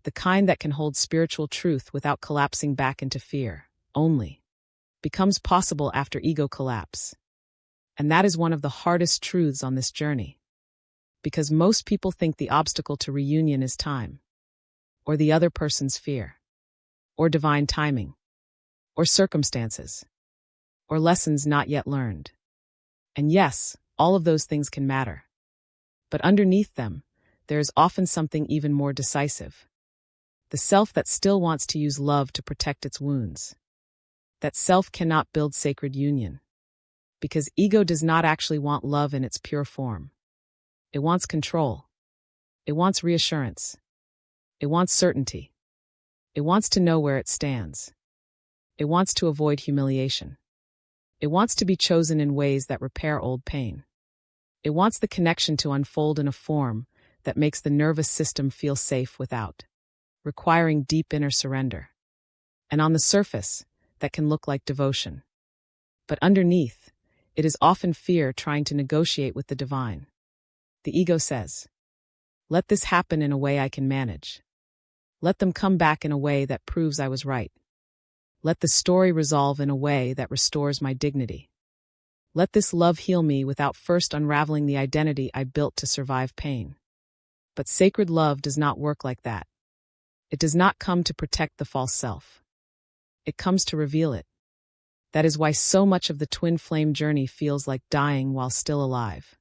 the kind that can hold spiritual truth without collapsing back into fear, only, becomes possible after ego collapse. And that is one of the hardest truths on this journey. Because most people think the obstacle to reunion is time, or the other person's fear, or divine timing, or circumstances, or lessons not yet learned. And yes, all of those things can matter. But underneath them, there is often something even more decisive. The self that still wants to use love to protect its wounds. That self cannot build sacred union. Because ego does not actually want love in its pure form. It wants control. It wants reassurance. It wants certainty. It wants to know where it stands. It wants to avoid humiliation. It wants to be chosen in ways that repair old pain. It wants the connection to unfold in a form that makes the nervous system feel safe without requiring deep inner surrender. And on the surface, that can look like devotion. But underneath, it is often fear trying to negotiate with the divine. The ego says, let this happen in a way I can manage. Let them come back in a way that proves I was right. Let the story resolve in a way that restores my dignity. Let this love heal me without first unraveling the identity I built to survive pain. But sacred love does not work like that. It does not come to protect the false self. It comes to reveal it. That is why so much of the twin flame journey feels like dying while still alive.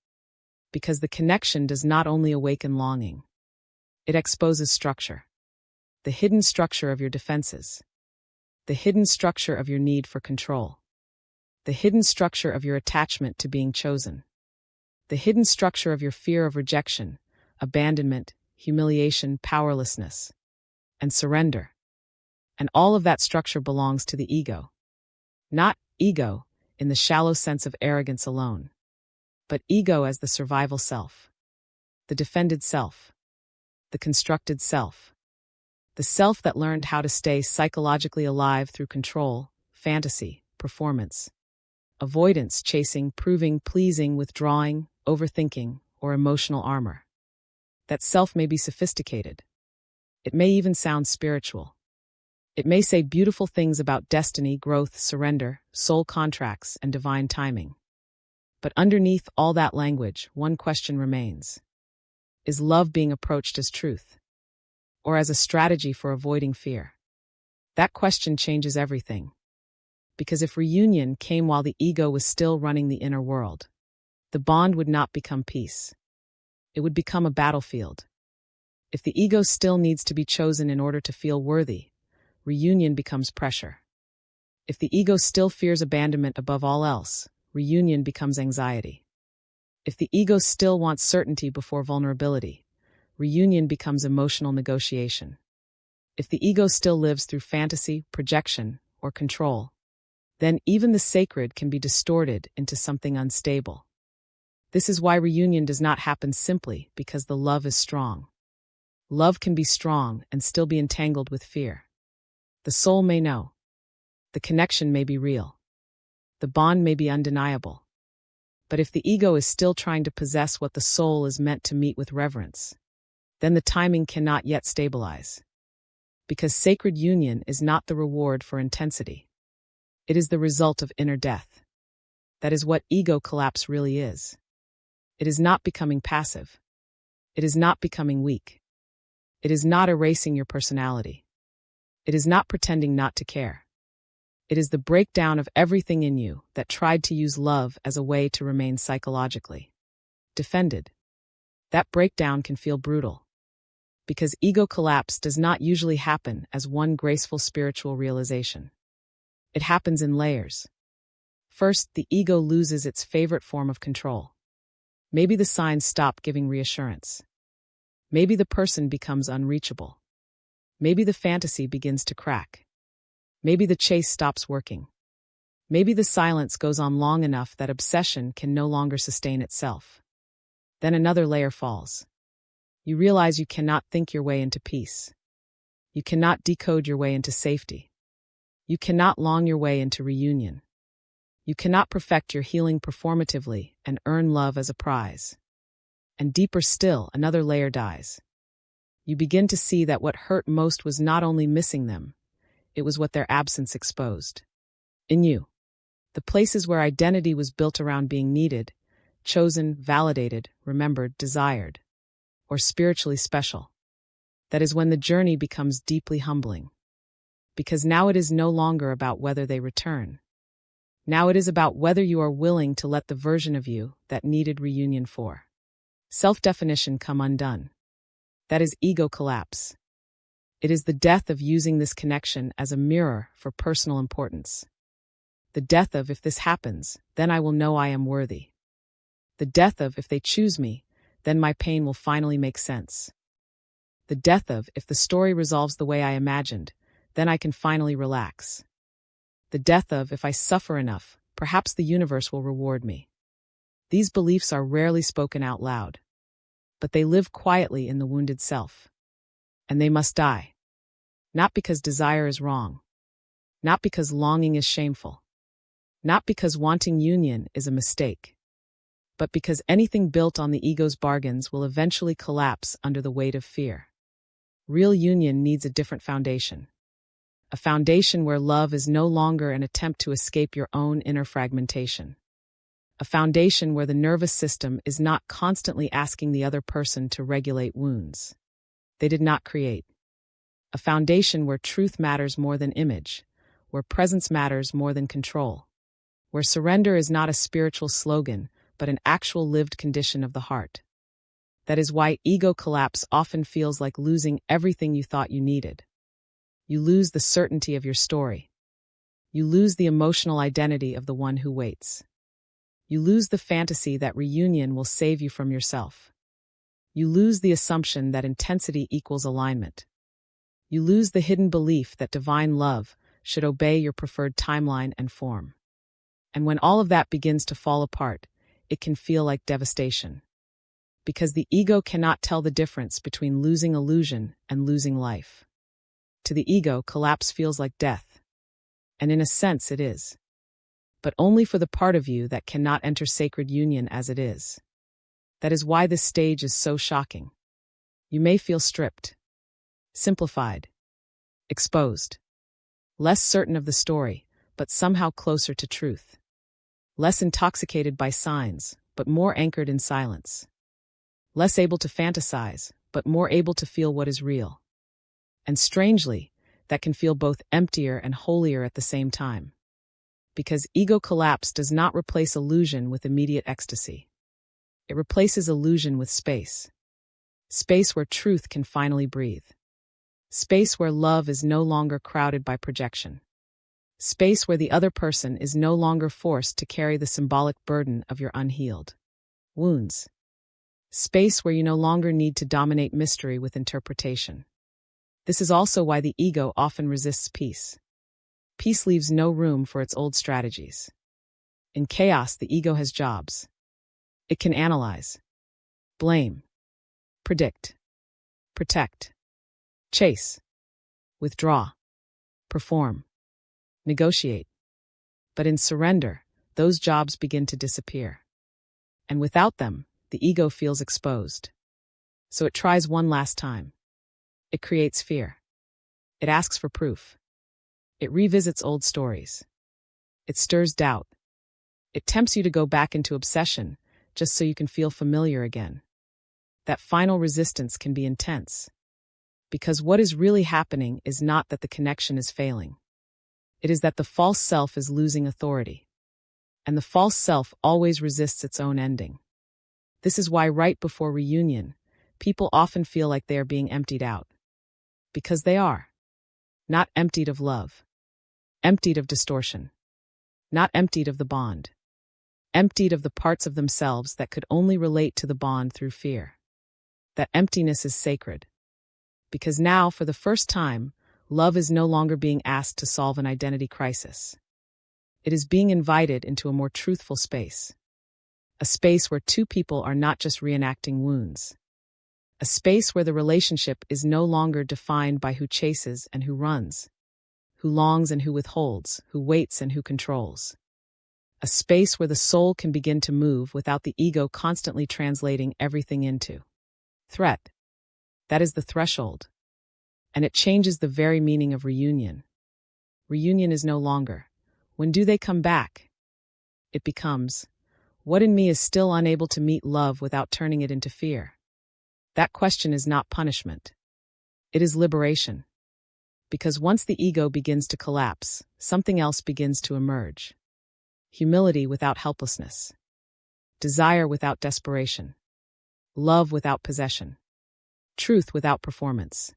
Because the connection does not only awaken longing. It exposes structure. The hidden structure of your defenses. The hidden structure of your need for control. The hidden structure of your attachment to being chosen. The hidden structure of your fear of rejection, abandonment, humiliation, powerlessness, and surrender. And all of that structure belongs to the ego. Not ego in the shallow sense of arrogance alone, but ego as the survival self, the defended self, the constructed self, the self that learned how to stay psychologically alive through control, fantasy, performance, avoidance, chasing, proving, pleasing, withdrawing, overthinking, or emotional armor. That self may be sophisticated. It may even sound spiritual. It may say beautiful things about destiny, growth, surrender, soul contracts, and divine timing. But underneath all that language, one question remains. Is love being approached as truth? Or as a strategy for avoiding fear? That question changes everything. Because if reunion came while the ego was still running the inner world, the bond would not become peace. It would become a battlefield. If the ego still needs to be chosen in order to feel worthy, reunion becomes pressure. If the ego still fears abandonment above all else, reunion becomes anxiety. If the ego still wants certainty before vulnerability, reunion becomes emotional negotiation. If the ego still lives through fantasy, projection, or control, then even the sacred can be distorted into something unstable. This is why reunion does not happen simply because the love is strong. Love can be strong and still be entangled with fear. The soul may know. The connection may be real. The bond may be undeniable. But if the ego is still trying to possess what the soul is meant to meet with reverence, then the timing cannot yet stabilize. Because sacred union is not the reward for intensity. It is the result of inner death. That is what ego collapse really is. It is not becoming passive. It is not becoming weak. It is not erasing your personality. It is not pretending not to care. It is the breakdown of everything in you that tried to use love as a way to remain psychologically defended. That breakdown can feel brutal. Because ego collapse does not usually happen as one graceful spiritual realization. It happens in layers. First, the ego loses its favorite form of control. Maybe the signs stop giving reassurance. Maybe the person becomes unreachable. Maybe the fantasy begins to crack. Maybe the chase stops working. Maybe the silence goes on long enough that obsession can no longer sustain itself. Then another layer falls. You realize you cannot think your way into peace. You cannot decode your way into safety. You cannot long your way into reunion. You cannot perfect your healing performatively and earn love as a prize. And deeper still, another layer dies. You begin to see that what hurt most was not only missing them, it was what their absence exposed. In you. The places where identity was built around being needed, chosen, validated, remembered, desired, or spiritually special. That is when the journey becomes deeply humbling. Because now it is no longer about whether they return. Now it is about whether you are willing to let the version of you that needed reunion for self-definition come undone. That is ego collapse. It is the death of using this connection as a mirror for personal importance. The death of, if this happens, then I will know I am worthy. The death of, if they choose me, then my pain will finally make sense. The death of, if the story resolves the way I imagined, then I can finally relax. The death of, if I suffer enough, perhaps the universe will reward me. These beliefs are rarely spoken out loud. But they live quietly in the wounded self. And they must die. Not because desire is wrong. Not because longing is shameful. Not because wanting union is a mistake. But because anything built on the ego's bargains will eventually collapse under the weight of fear. Real union needs a different foundation. A foundation where love is no longer an attempt to escape your own inner fragmentation. A foundation where the nervous system is not constantly asking the other person to regulate wounds they did not create. A foundation where truth matters more than image, where presence matters more than control, where surrender is not a spiritual slogan, but an actual lived condition of the heart. That is why ego collapse often feels like losing everything you thought you needed. You lose the certainty of your story. You lose the emotional identity of the one who waits. You lose the fantasy that reunion will save you from yourself. You lose the assumption that intensity equals alignment. You lose the hidden belief that divine love should obey your preferred timeline and form. And when all of that begins to fall apart, it can feel like devastation. Because the ego cannot tell the difference between losing illusion and losing life. To the ego, collapse feels like death. And in a sense it is. But only for the part of you that cannot enter sacred union as it is. That is why this stage is so shocking. You may feel stripped, simplified, exposed, less certain of the story, but somehow closer to truth. Less intoxicated by signs, but more anchored in silence. Less able to fantasize, but more able to feel what is real. And strangely, that can feel both emptier and holier at the same time. Because ego collapse does not replace illusion with immediate ecstasy. It replaces illusion with space. Space where truth can finally breathe. Space where love is no longer crowded by projection. Space where the other person is no longer forced to carry the symbolic burden of your unhealed wounds. Space where you no longer need to dominate mystery with interpretation. This is also why the ego often resists peace. Peace leaves no room for its old strategies. In chaos, the ego has jobs. It can analyze, blame, predict, protect, chase, withdraw, perform, negotiate. But in surrender, those jobs begin to disappear. And without them, the ego feels exposed. So it tries one last time. It creates fear. It asks for proof. It revisits old stories. It stirs doubt. It tempts you to go back into obsession just so you can feel familiar again. That final resistance can be intense. Because what is really happening is not that the connection is failing. It is that the false self is losing authority. And the false self always resists its own ending. This is why right before reunion, people often feel like they are being emptied out. Because they are. Not emptied of love. Emptied of distortion. Not emptied of the bond. Emptied of the parts of themselves that could only relate to the bond through fear. That emptiness is sacred. Because now, for the first time, love is no longer being asked to solve an identity crisis. It is being invited into a more truthful space. A space where two people are not just reenacting wounds. A space where the relationship is no longer defined by who chases and who runs, who longs and who withholds, who waits and who controls. A space where the soul can begin to move without the ego constantly translating everything into threat. That is the threshold. And it changes the very meaning of reunion. Reunion is no longer, when do they come back? It becomes, what in me is still unable to meet love without turning it into fear? That question is not punishment. It is liberation. Because once the ego begins to collapse, something else begins to emerge. Humility without helplessness. Desire without desperation. Love without possession. Truth without performance.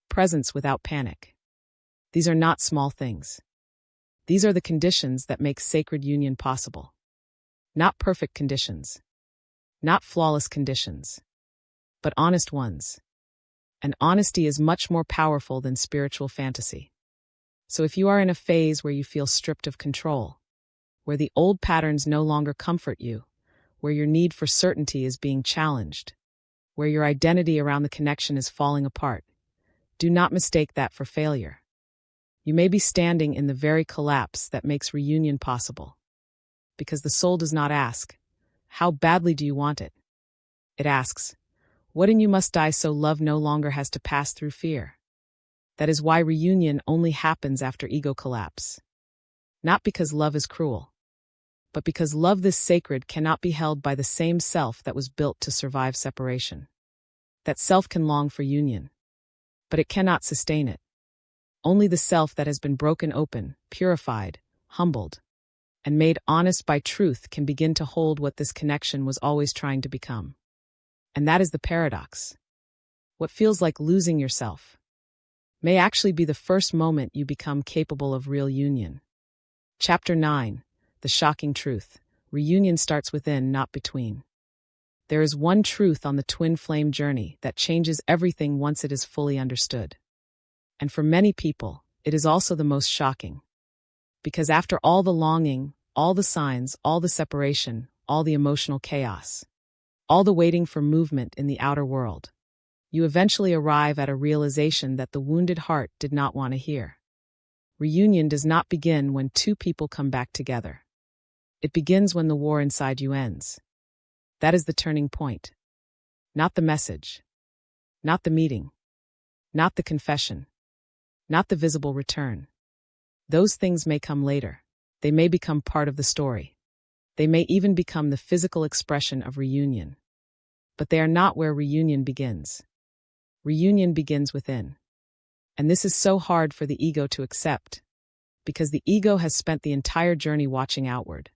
Presence without panic. These are not small things. These are the conditions that make sacred union possible. Not perfect conditions. Not flawless conditions. But honest ones. And honesty is much more powerful than spiritual fantasy. So if you are in a phase where you feel stripped of control, where the old patterns no longer comfort you, where your need for certainty is being challenged, where your identity around the connection is falling apart, do not mistake that for failure. You may be standing in the very collapse that makes reunion possible. Because the soul does not ask, how badly do you want it? It asks, what in you must die so love no longer has to pass through fear? That is why reunion only happens after ego collapse. Not because love is cruel, but because love this sacred cannot be held by the same self that was built to survive separation. That self can long for union, but it cannot sustain it. Only the self that has been broken open, purified, humbled, and made honest by truth can begin to hold what this connection was always trying to become. And that is the paradox. What feels like losing yourself may actually be the first moment you become capable of real union. Chapter 9, The Shocking Truth. Reunion starts within, not between. There is one truth on the twin flame journey that changes everything once it is fully understood. And for many people, it is also the most shocking. Because after all the longing, all the signs, all the separation, all the emotional chaos, all the waiting for movement in the outer world, you eventually arrive at a realization that the wounded heart did not want to hear. Reunion does not begin when two people come back together. It begins when the war inside you ends. That is the turning point. Not the message. Not the meeting. Not the confession. Not the visible return. Those things may come later. They may become part of the story. They may even become the physical expression of reunion. But they are not where reunion begins. Reunion begins within. And this is so hard for the ego to accept, because the ego has spent the entire journey watching outward,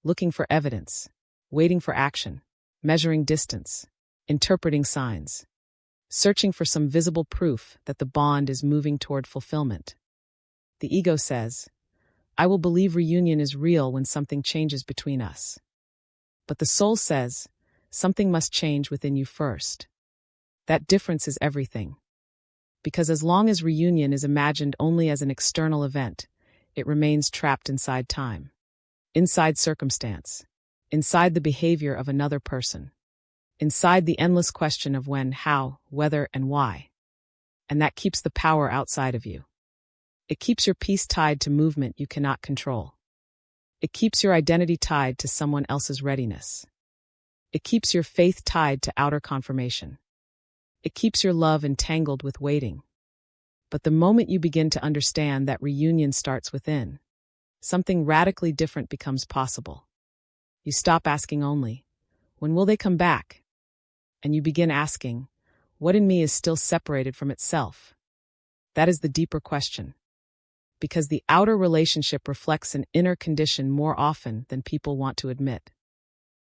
looking for evidence, waiting for action, measuring distance, interpreting signs, searching for some visible proof that the bond is moving toward fulfillment. The ego says, I will believe reunion is real when something changes between us. But the soul says, something must change within you first. That difference is everything. Because as long as reunion is imagined only as an external event, it remains trapped inside time, inside circumstance, inside the behavior of another person, inside the endless question of when, how, whether, and why. And that keeps the power outside of you. It keeps your peace tied to movement you cannot control. It keeps your identity tied to someone else's readiness. It keeps your faith tied to outer confirmation. It keeps your love entangled with waiting. But the moment you begin to understand that reunion starts within, something radically different becomes possible. You stop asking only, when will they come back? And you begin asking, what in me is still separated from itself? That is the deeper question. Because the outer relationship reflects an inner condition more often than people want to admit.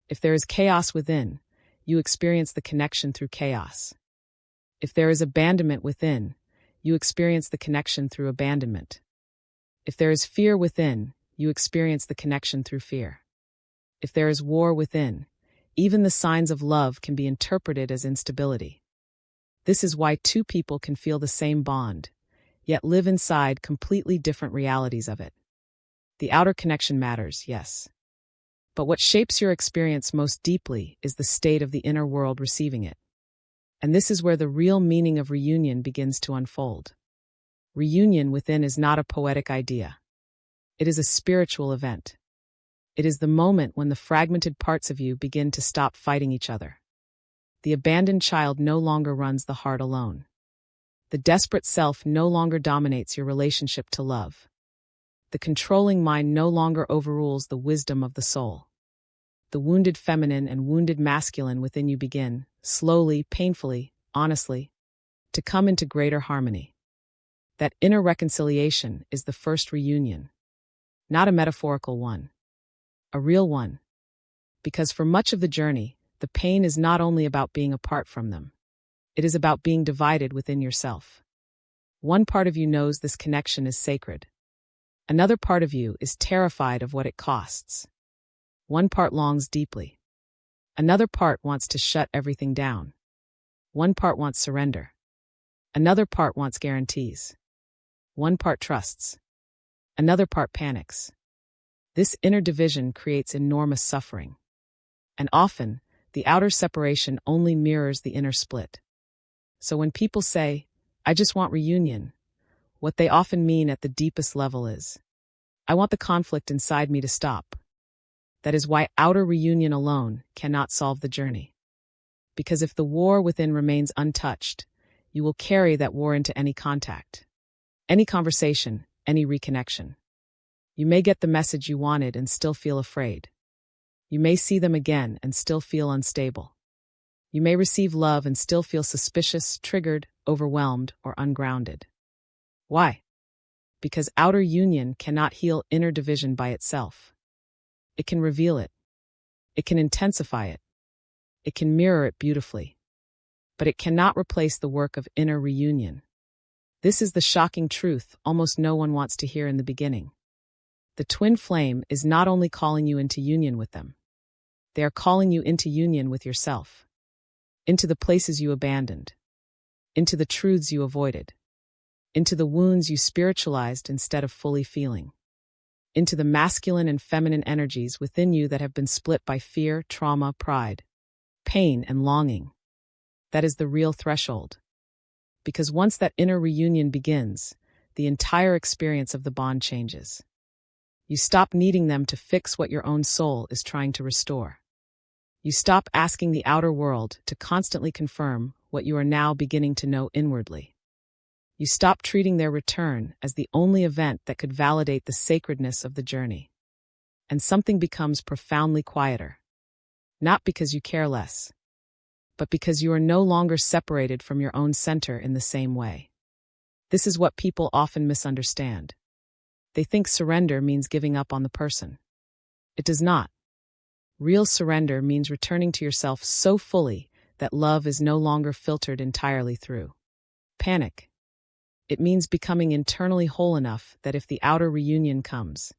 If there is chaos within, you experience the connection through chaos. If there is abandonment within, you experience the connection through abandonment. If there is fear within, you experience the connection through fear. If there is war within, even the signs of love can be interpreted as instability. This is why two people can feel the same bond, yet live inside completely different realities of it. The outer connection matters, yes. But what shapes your experience most deeply is the state of the inner world receiving it. And this is where the real meaning of reunion begins to unfold. Reunion within is not a poetic idea. It is a spiritual event. It is the moment when the fragmented parts of you begin to stop fighting each other. The abandoned child no longer runs the heart alone. The desperate self no longer dominates your relationship to love. The controlling mind no longer overrules the wisdom of the soul. The wounded feminine and wounded masculine within you begin, slowly, painfully, honestly, to come into greater harmony. That inner reconciliation is the first reunion. Not a metaphorical one. A real one. Because for much of the journey, the pain is not only about being apart from them. It is about being divided within yourself. One part of you knows this connection is sacred. Another part of you is terrified of what it costs. One part longs deeply. Another part wants to shut everything down. One part wants surrender. Another part wants guarantees. One part trusts. Another part panics. This inner division creates enormous suffering. And often, the outer separation only mirrors the inner split. So when people say, I just want reunion, what they often mean at the deepest level is, I want the conflict inside me to stop. That is why outer reunion alone cannot solve the journey. Because if the war within remains untouched, you will carry that war into any contact, any conversation, any reconnection. You may get the message you wanted and still feel afraid. You may see them again and still feel unstable. You may receive love and still feel suspicious, triggered, overwhelmed, or ungrounded. Why? Because outer union cannot heal inner division by itself. It can reveal it. It can intensify it. It can mirror it beautifully. But it cannot replace the work of inner reunion. This is the shocking truth almost no one wants to hear in the beginning. The twin flame is not only calling you into union with them. They are calling you into union with yourself. Into the places you abandoned. Into the truths you avoided. Into the wounds you spiritualized instead of fully feeling. Into the masculine and feminine energies within you that have been split by fear, trauma, pride, pain, and longing. That is the real threshold. Because once that inner reunion begins, the entire experience of the bond changes. You stop needing them to fix what your own soul is trying to restore. You stop asking the outer world to constantly confirm what you are now beginning to know inwardly. You stop treating their return as the only event that could validate the sacredness of the journey. And something becomes profoundly quieter. Not because you care less, but because you are no longer separated from your own center in the same way. This is what people often misunderstand. They think surrender means giving up on the person. It does not. Real surrender means returning to yourself so fully that love is no longer filtered entirely through panic. It means becoming internally whole enough that if the outer reunion comes,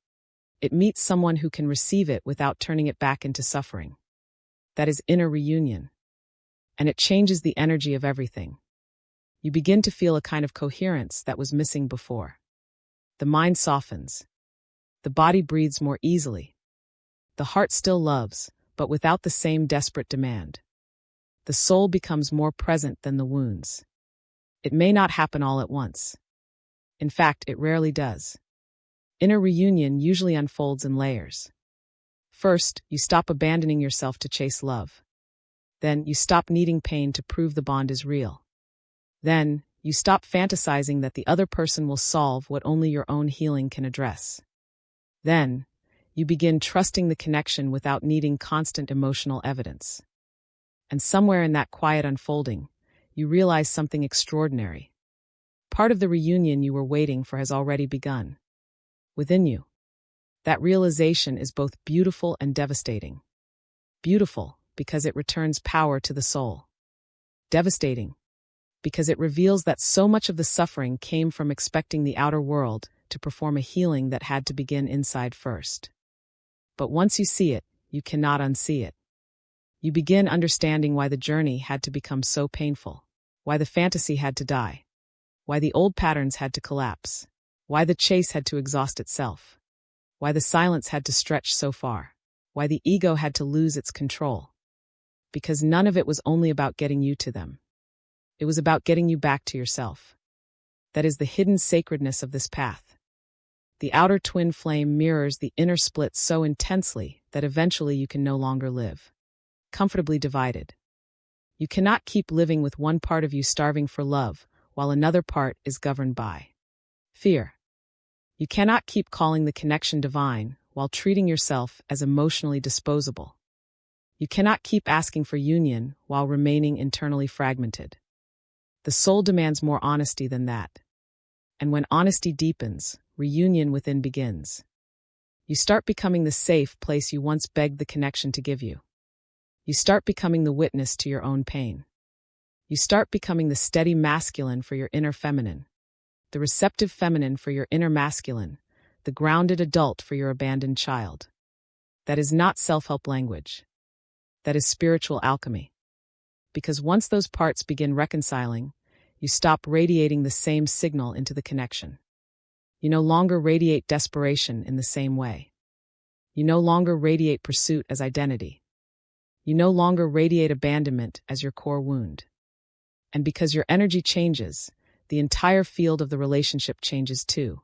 it meets someone who can receive it without turning it back into suffering. That is inner reunion. And it changes the energy of everything. You begin to feel a kind of coherence that was missing before. The mind softens. The body breathes more easily. The heart still loves, but without the same desperate demand. The soul becomes more present than the wounds. It may not happen all at once. In fact, it rarely does. Inner reunion usually unfolds in layers. First, you stop abandoning yourself to chase love. Then, you stop needing pain to prove the bond is real. Then, you stop fantasizing that the other person will solve what only your own healing can address. Then, you begin trusting the connection without needing constant emotional evidence. And somewhere in that quiet unfolding, you realize something extraordinary. Part of the reunion you were waiting for has already begun. Within you. That realization is both beautiful and devastating. Beautiful, because it returns power to the soul. Devastating, because it reveals that so much of the suffering came from expecting the outer world to perform a healing that had to begin inside first. But once you see it, you cannot unsee it. You begin understanding why the journey had to become so painful, why the fantasy had to die, why the old patterns had to collapse, why the chase had to exhaust itself, why the silence had to stretch so far, why the ego had to lose its control. Because none of it was only about getting you to them. It was about getting you back to yourself. That is the hidden sacredness of this path. The outer twin flame mirrors the inner split so intensely that eventually you can no longer live comfortably divided. You cannot keep living with one part of you starving for love while another part is governed by fear. You cannot keep calling the connection divine while treating yourself as emotionally disposable. You cannot keep asking for union while remaining internally fragmented. The soul demands more honesty than that. And when honesty deepens, reunion within begins. You start becoming the safe place you once begged the connection to give you. You start becoming the witness to your own pain. You start becoming the steady masculine for your inner feminine, the receptive feminine for your inner masculine, the grounded adult for your abandoned child. That is not self-help language. That is spiritual alchemy. Because once those parts begin reconciling, you stop radiating the same signal into the connection. You no longer radiate desperation in the same way. You no longer radiate pursuit as identity. You no longer radiate abandonment as your core wound. And because your energy changes, the entire field of the relationship changes too.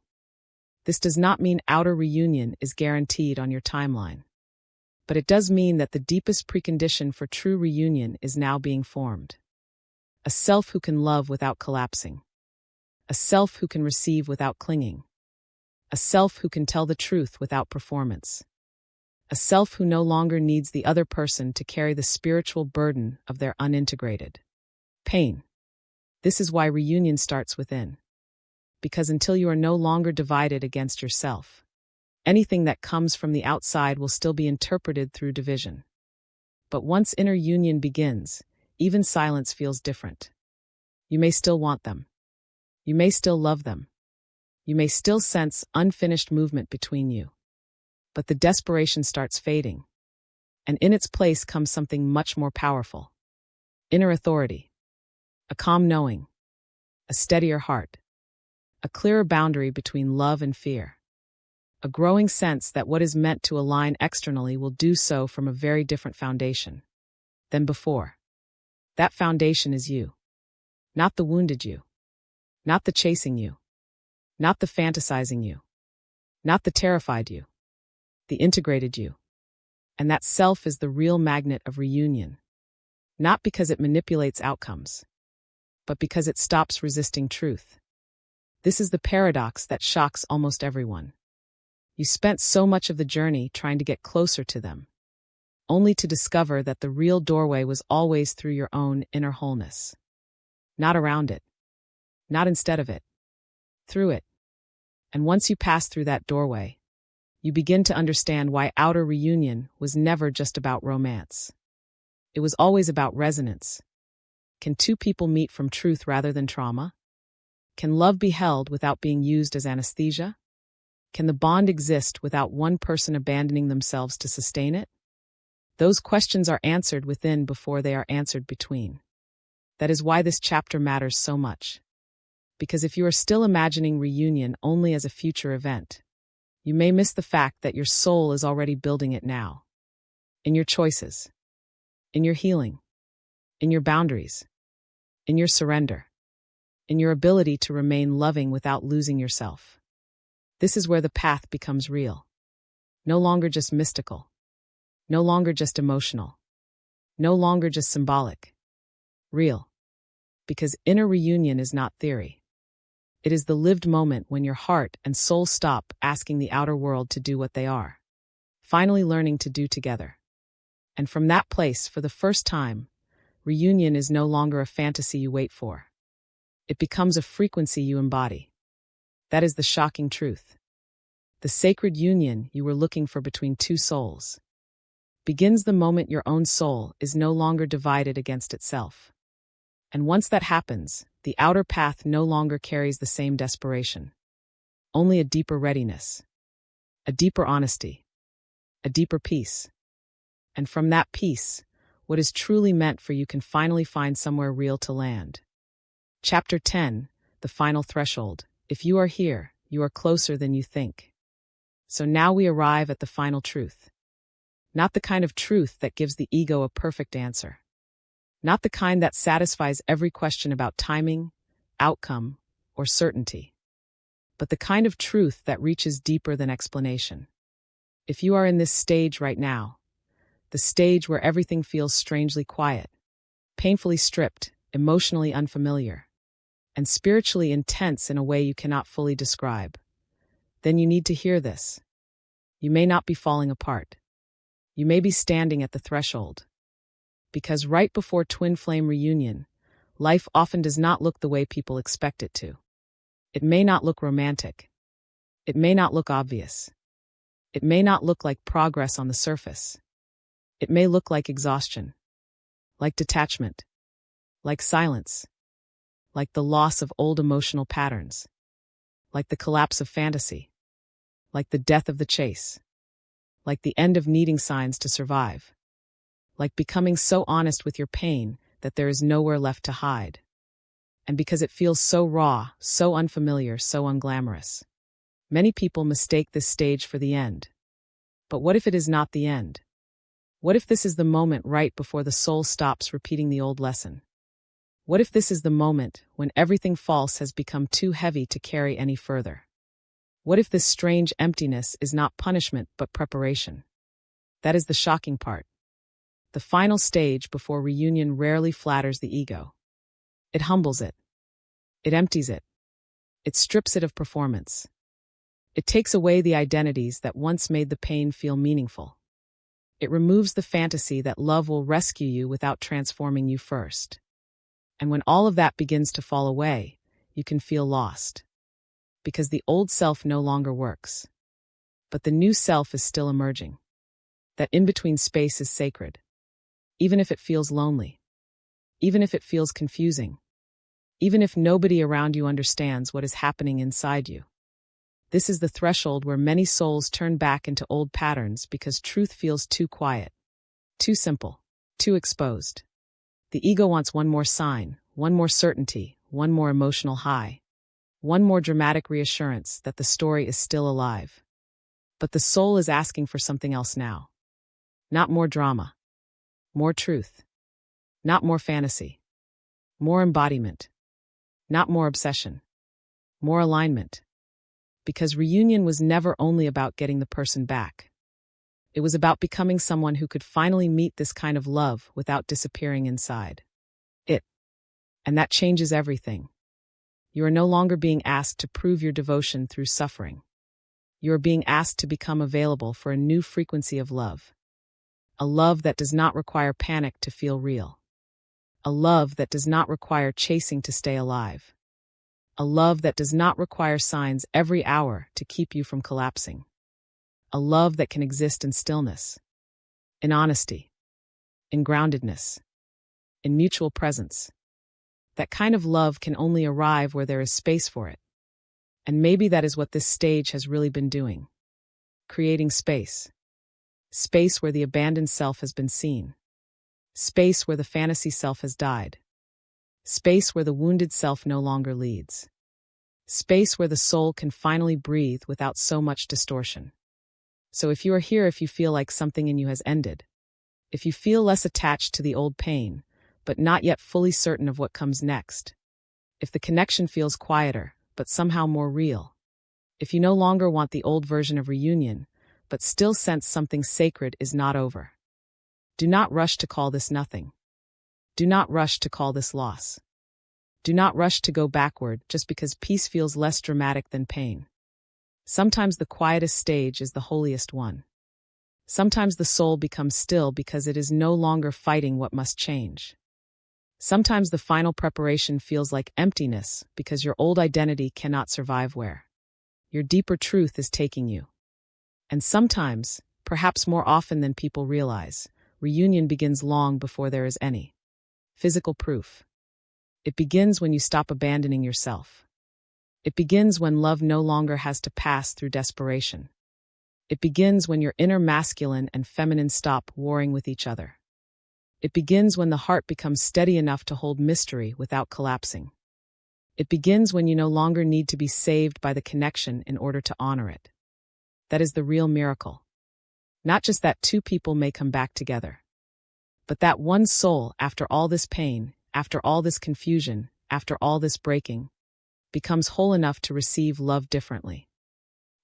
This does not mean outer reunion is guaranteed on your timeline. But it does mean that the deepest precondition for true reunion is now being formed. A self who can love without collapsing. A self who can receive without clinging. A self who can tell the truth without performance. A self who no longer needs the other person to carry the spiritual burden of their unintegrated pain. This is why reunion starts within. Because until you are no longer divided against yourself, anything that comes from the outside will still be interpreted through division. But once inner union begins, even silence feels different. You may still want them. You may still love them. You may still sense unfinished movement between you. But the desperation starts fading. And in its place comes something much more powerful. Inner authority. A calm knowing. A steadier heart. A clearer boundary between love and fear. A growing sense that what is meant to align externally will do so from a very different foundation than before. That foundation is you. Not the wounded you. Not the chasing you. Not the fantasizing you. Not the terrified you. The integrated you. And that self is the real magnet of reunion. Not because it manipulates outcomes, but because it stops resisting truth. This is the paradox that shocks almost everyone. You spent so much of the journey trying to get closer to them, only to discover that the real doorway was always through your own inner wholeness. Not around it. Not instead of it. Through it. And once you pass through that doorway, you begin to understand why outer reunion was never just about romance. It was always about resonance. Can two people meet from truth rather than trauma? Can love be held without being used as anesthesia? Can the bond exist without one person abandoning themselves to sustain it? Those questions are answered within before they are answered between. That is why this chapter matters so much. Because if you are still imagining reunion only as a future event, You may miss the fact that your soul is already building it now. In your choices, in your healing, in your boundaries, in your surrender, in your ability to remain loving without losing yourself. This is where the path becomes real. No longer just mystical. No longer just emotional. No longer just symbolic. Real. Because inner reunion is not theory. It is the lived moment when your heart and soul stop asking the outer world to do what they are, finally learning to do together. And from that place, for the first time, reunion is no longer a fantasy you wait for. It becomes a frequency you embody. That is the shocking truth. The sacred union you were looking for between two souls begins the moment your own soul is no longer divided against itself. And once that happens, the outer path no longer carries the same desperation. Only a deeper readiness, a deeper honesty, a deeper peace. And from that peace, what is truly meant for you can finally find somewhere real to land. Chapter 10, The Final Threshold. If you are here, you are closer than you think. So now we arrive at the final truth. Not the kind of truth that gives the ego a perfect answer. Not the kind that satisfies every question about timing, outcome, or certainty. But the kind of truth that reaches deeper than explanation. If you are in this stage right now, the stage where everything feels strangely quiet, painfully stripped, emotionally unfamiliar, and spiritually intense in a way you cannot fully describe, then you need to hear this. You may not be falling apart. You may be standing at the threshold. Because right before twin flame reunion, life often does not look the way people expect it to. It may not look romantic. It may not look obvious. It may not look like progress on the surface. It may look like exhaustion, like detachment, like silence, like the loss of old emotional patterns, like the collapse of fantasy, like the death of the chase, like the end of needing signs to survive, like becoming so honest with your pain that there is nowhere left to hide. And because it feels so raw, so unfamiliar, so unglamorous, many people mistake this stage for the end. But what if it is not the end? What if this is the moment right before the soul stops repeating the old lesson? What if this is the moment when everything false has become too heavy to carry any further? What if this strange emptiness is not punishment but preparation? That is the shocking part. The final stage before reunion rarely flatters the ego. It humbles it. It empties it. It strips it of performance. It takes away the identities that once made the pain feel meaningful. It removes the fantasy that love will rescue you without transforming you first. And when all of that begins to fall away, you can feel lost. Because the old self no longer works. But the new self is still emerging. That in-between space is sacred. Even if it feels lonely. Even if it feels confusing. Even if nobody around you understands what is happening inside you. This is the threshold where many souls turn back into old patterns because truth feels too quiet, too simple, too exposed. The ego wants one more sign, one more certainty, one more emotional high. One more dramatic reassurance that the story is still alive. But the soul is asking for something else now. Not more drama. More truth. Not more fantasy. More embodiment. Not more obsession. More alignment. Because reunion was never only about getting the person back. It was about becoming someone who could finally meet this kind of love without disappearing inside it. And that changes everything. You are no longer being asked to prove your devotion through suffering. You are being asked to become available for a new frequency of love. A love that does not require panic to feel real. A love that does not require chasing to stay alive. A love that does not require signs every hour to keep you from collapsing. A love that can exist in stillness, in honesty, in groundedness, in mutual presence. That kind of love can only arrive where there is space for it. And maybe that is what this stage has really been doing. Creating space. Space where the abandoned self has been seen. Space where the fantasy self has died. Space where the wounded self no longer leads. Space where the soul can finally breathe without so much distortion. So if you are here, if you feel like something in you has ended, if you feel less attached to the old pain, but not yet fully certain of what comes next, if the connection feels quieter, but somehow more real, if you no longer want the old version of reunion, but still sense something sacred is not over, do not rush to call this nothing. Do not rush to call this loss. Do not rush to go backward just because peace feels less dramatic than pain. Sometimes the quietest stage is the holiest one. Sometimes the soul becomes still because it is no longer fighting what must change. Sometimes the final preparation feels like emptiness because your old identity cannot survive where your deeper truth is taking you. And sometimes, perhaps more often than people realize, reunion begins long before there is any physical proof. It begins when you stop abandoning yourself. It begins when love no longer has to pass through desperation. It begins when your inner masculine and feminine stop warring with each other. It begins when the heart becomes steady enough to hold mystery without collapsing. It begins when you no longer need to be saved by the connection in order to honor it. That is the real miracle. Not just that two people may come back together, but that one soul, after all this pain, after all this confusion, after all this breaking, becomes whole enough to receive love differently.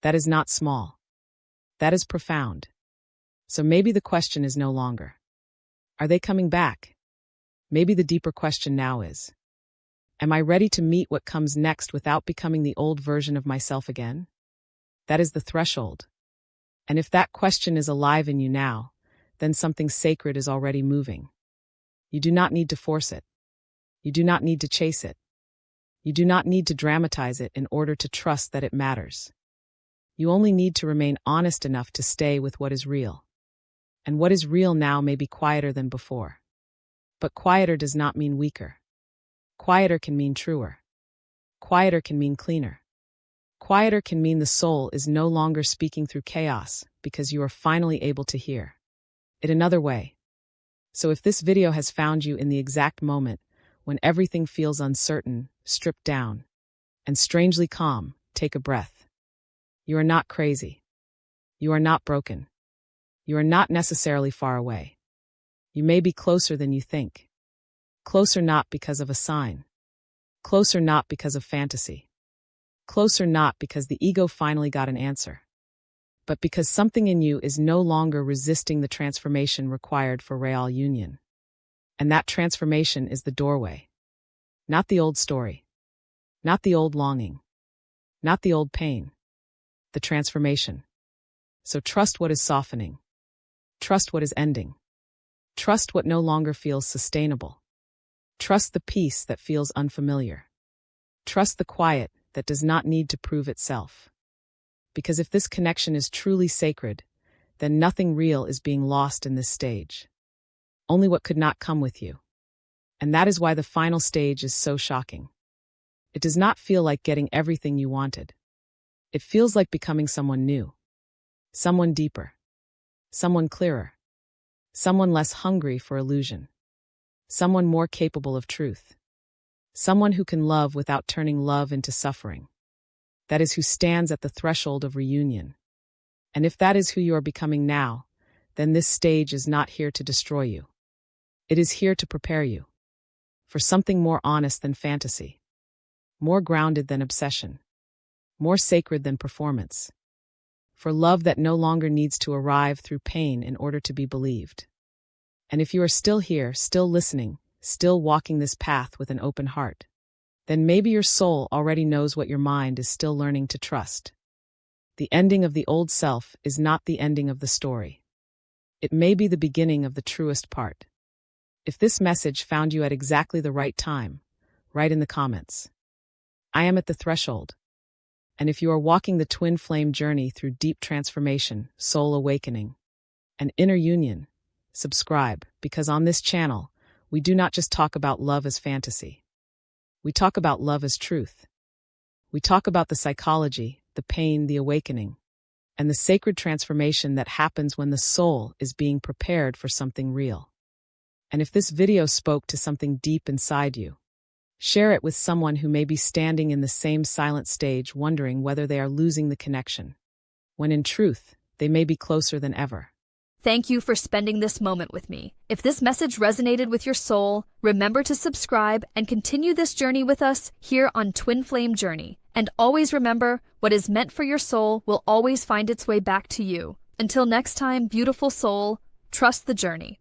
That is not small. That is profound. So maybe the question is no longer, are they coming back? Maybe the deeper question now is, am I ready to meet what comes next without becoming the old version of myself again? That is the threshold. And if that question is alive in you now, then something sacred is already moving. You do not need to force it. You do not need to chase it. You do not need to dramatize it in order to trust that it matters. You only need to remain honest enough to stay with what is real. And what is real now may be quieter than before. But quieter does not mean weaker. Quieter can mean truer. Quieter can mean cleaner. Quieter can mean the soul is no longer speaking through chaos because you are finally able to hear it another way. So if this video has found you in the exact moment when everything feels uncertain, stripped down, and strangely calm, take a breath. You are not crazy. You are not broken. You are not necessarily far away. You may be closer than you think. Closer not because of a sign. Closer not because of fantasy. Closer not because the ego finally got an answer, but because something in you is no longer resisting the transformation required for real union. And that transformation is the doorway. Not the old story. Not the old longing. Not the old pain. The transformation. So trust what is softening. Trust what is ending. Trust what no longer feels sustainable. Trust the peace that feels unfamiliar. Trust the quiet that does not need to prove itself. Because if this connection is truly sacred, then nothing real is being lost in this stage. Only what could not come with you. And that is why the final stage is so shocking. It does not feel like getting everything you wanted. It feels like becoming someone new. Someone deeper. Someone clearer. Someone less hungry for illusion. Someone more capable of truth. Someone who can love without turning love into suffering. That is who stands at the threshold of reunion. And if that is who you are becoming now, then this stage is not here to destroy you. It is here to prepare you for something more honest than fantasy, more grounded than obsession, more sacred than performance, for love that no longer needs to arrive through pain in order to be believed. And if you are still here, still listening, still walking this path with an open heart, then maybe your soul already knows what your mind is still learning to trust. The ending of the old self is not the ending of the story. It may be the beginning of the truest part. If this message found you at exactly the right time, write in the comments. I am at the threshold. And if you are walking the twin flame journey through deep transformation, soul awakening, and inner union, subscribe, because on this channel, we do not just talk about love as fantasy. We talk about love as truth. We talk about the psychology, the pain, the awakening, and the sacred transformation that happens when the soul is being prepared for something real. And if this video spoke to something deep inside you, Share it with someone who may be standing in the same silent stage, wondering whether they are losing the connection, when in truth, they may be closer than ever.
Thank you for spending this moment with me. If this message resonated with your soul, remember to subscribe and continue this journey with us here on Twin Flame Journey. And always remember, what is meant for your soul will always find its way back to you. Until next time, beautiful soul, trust the journey.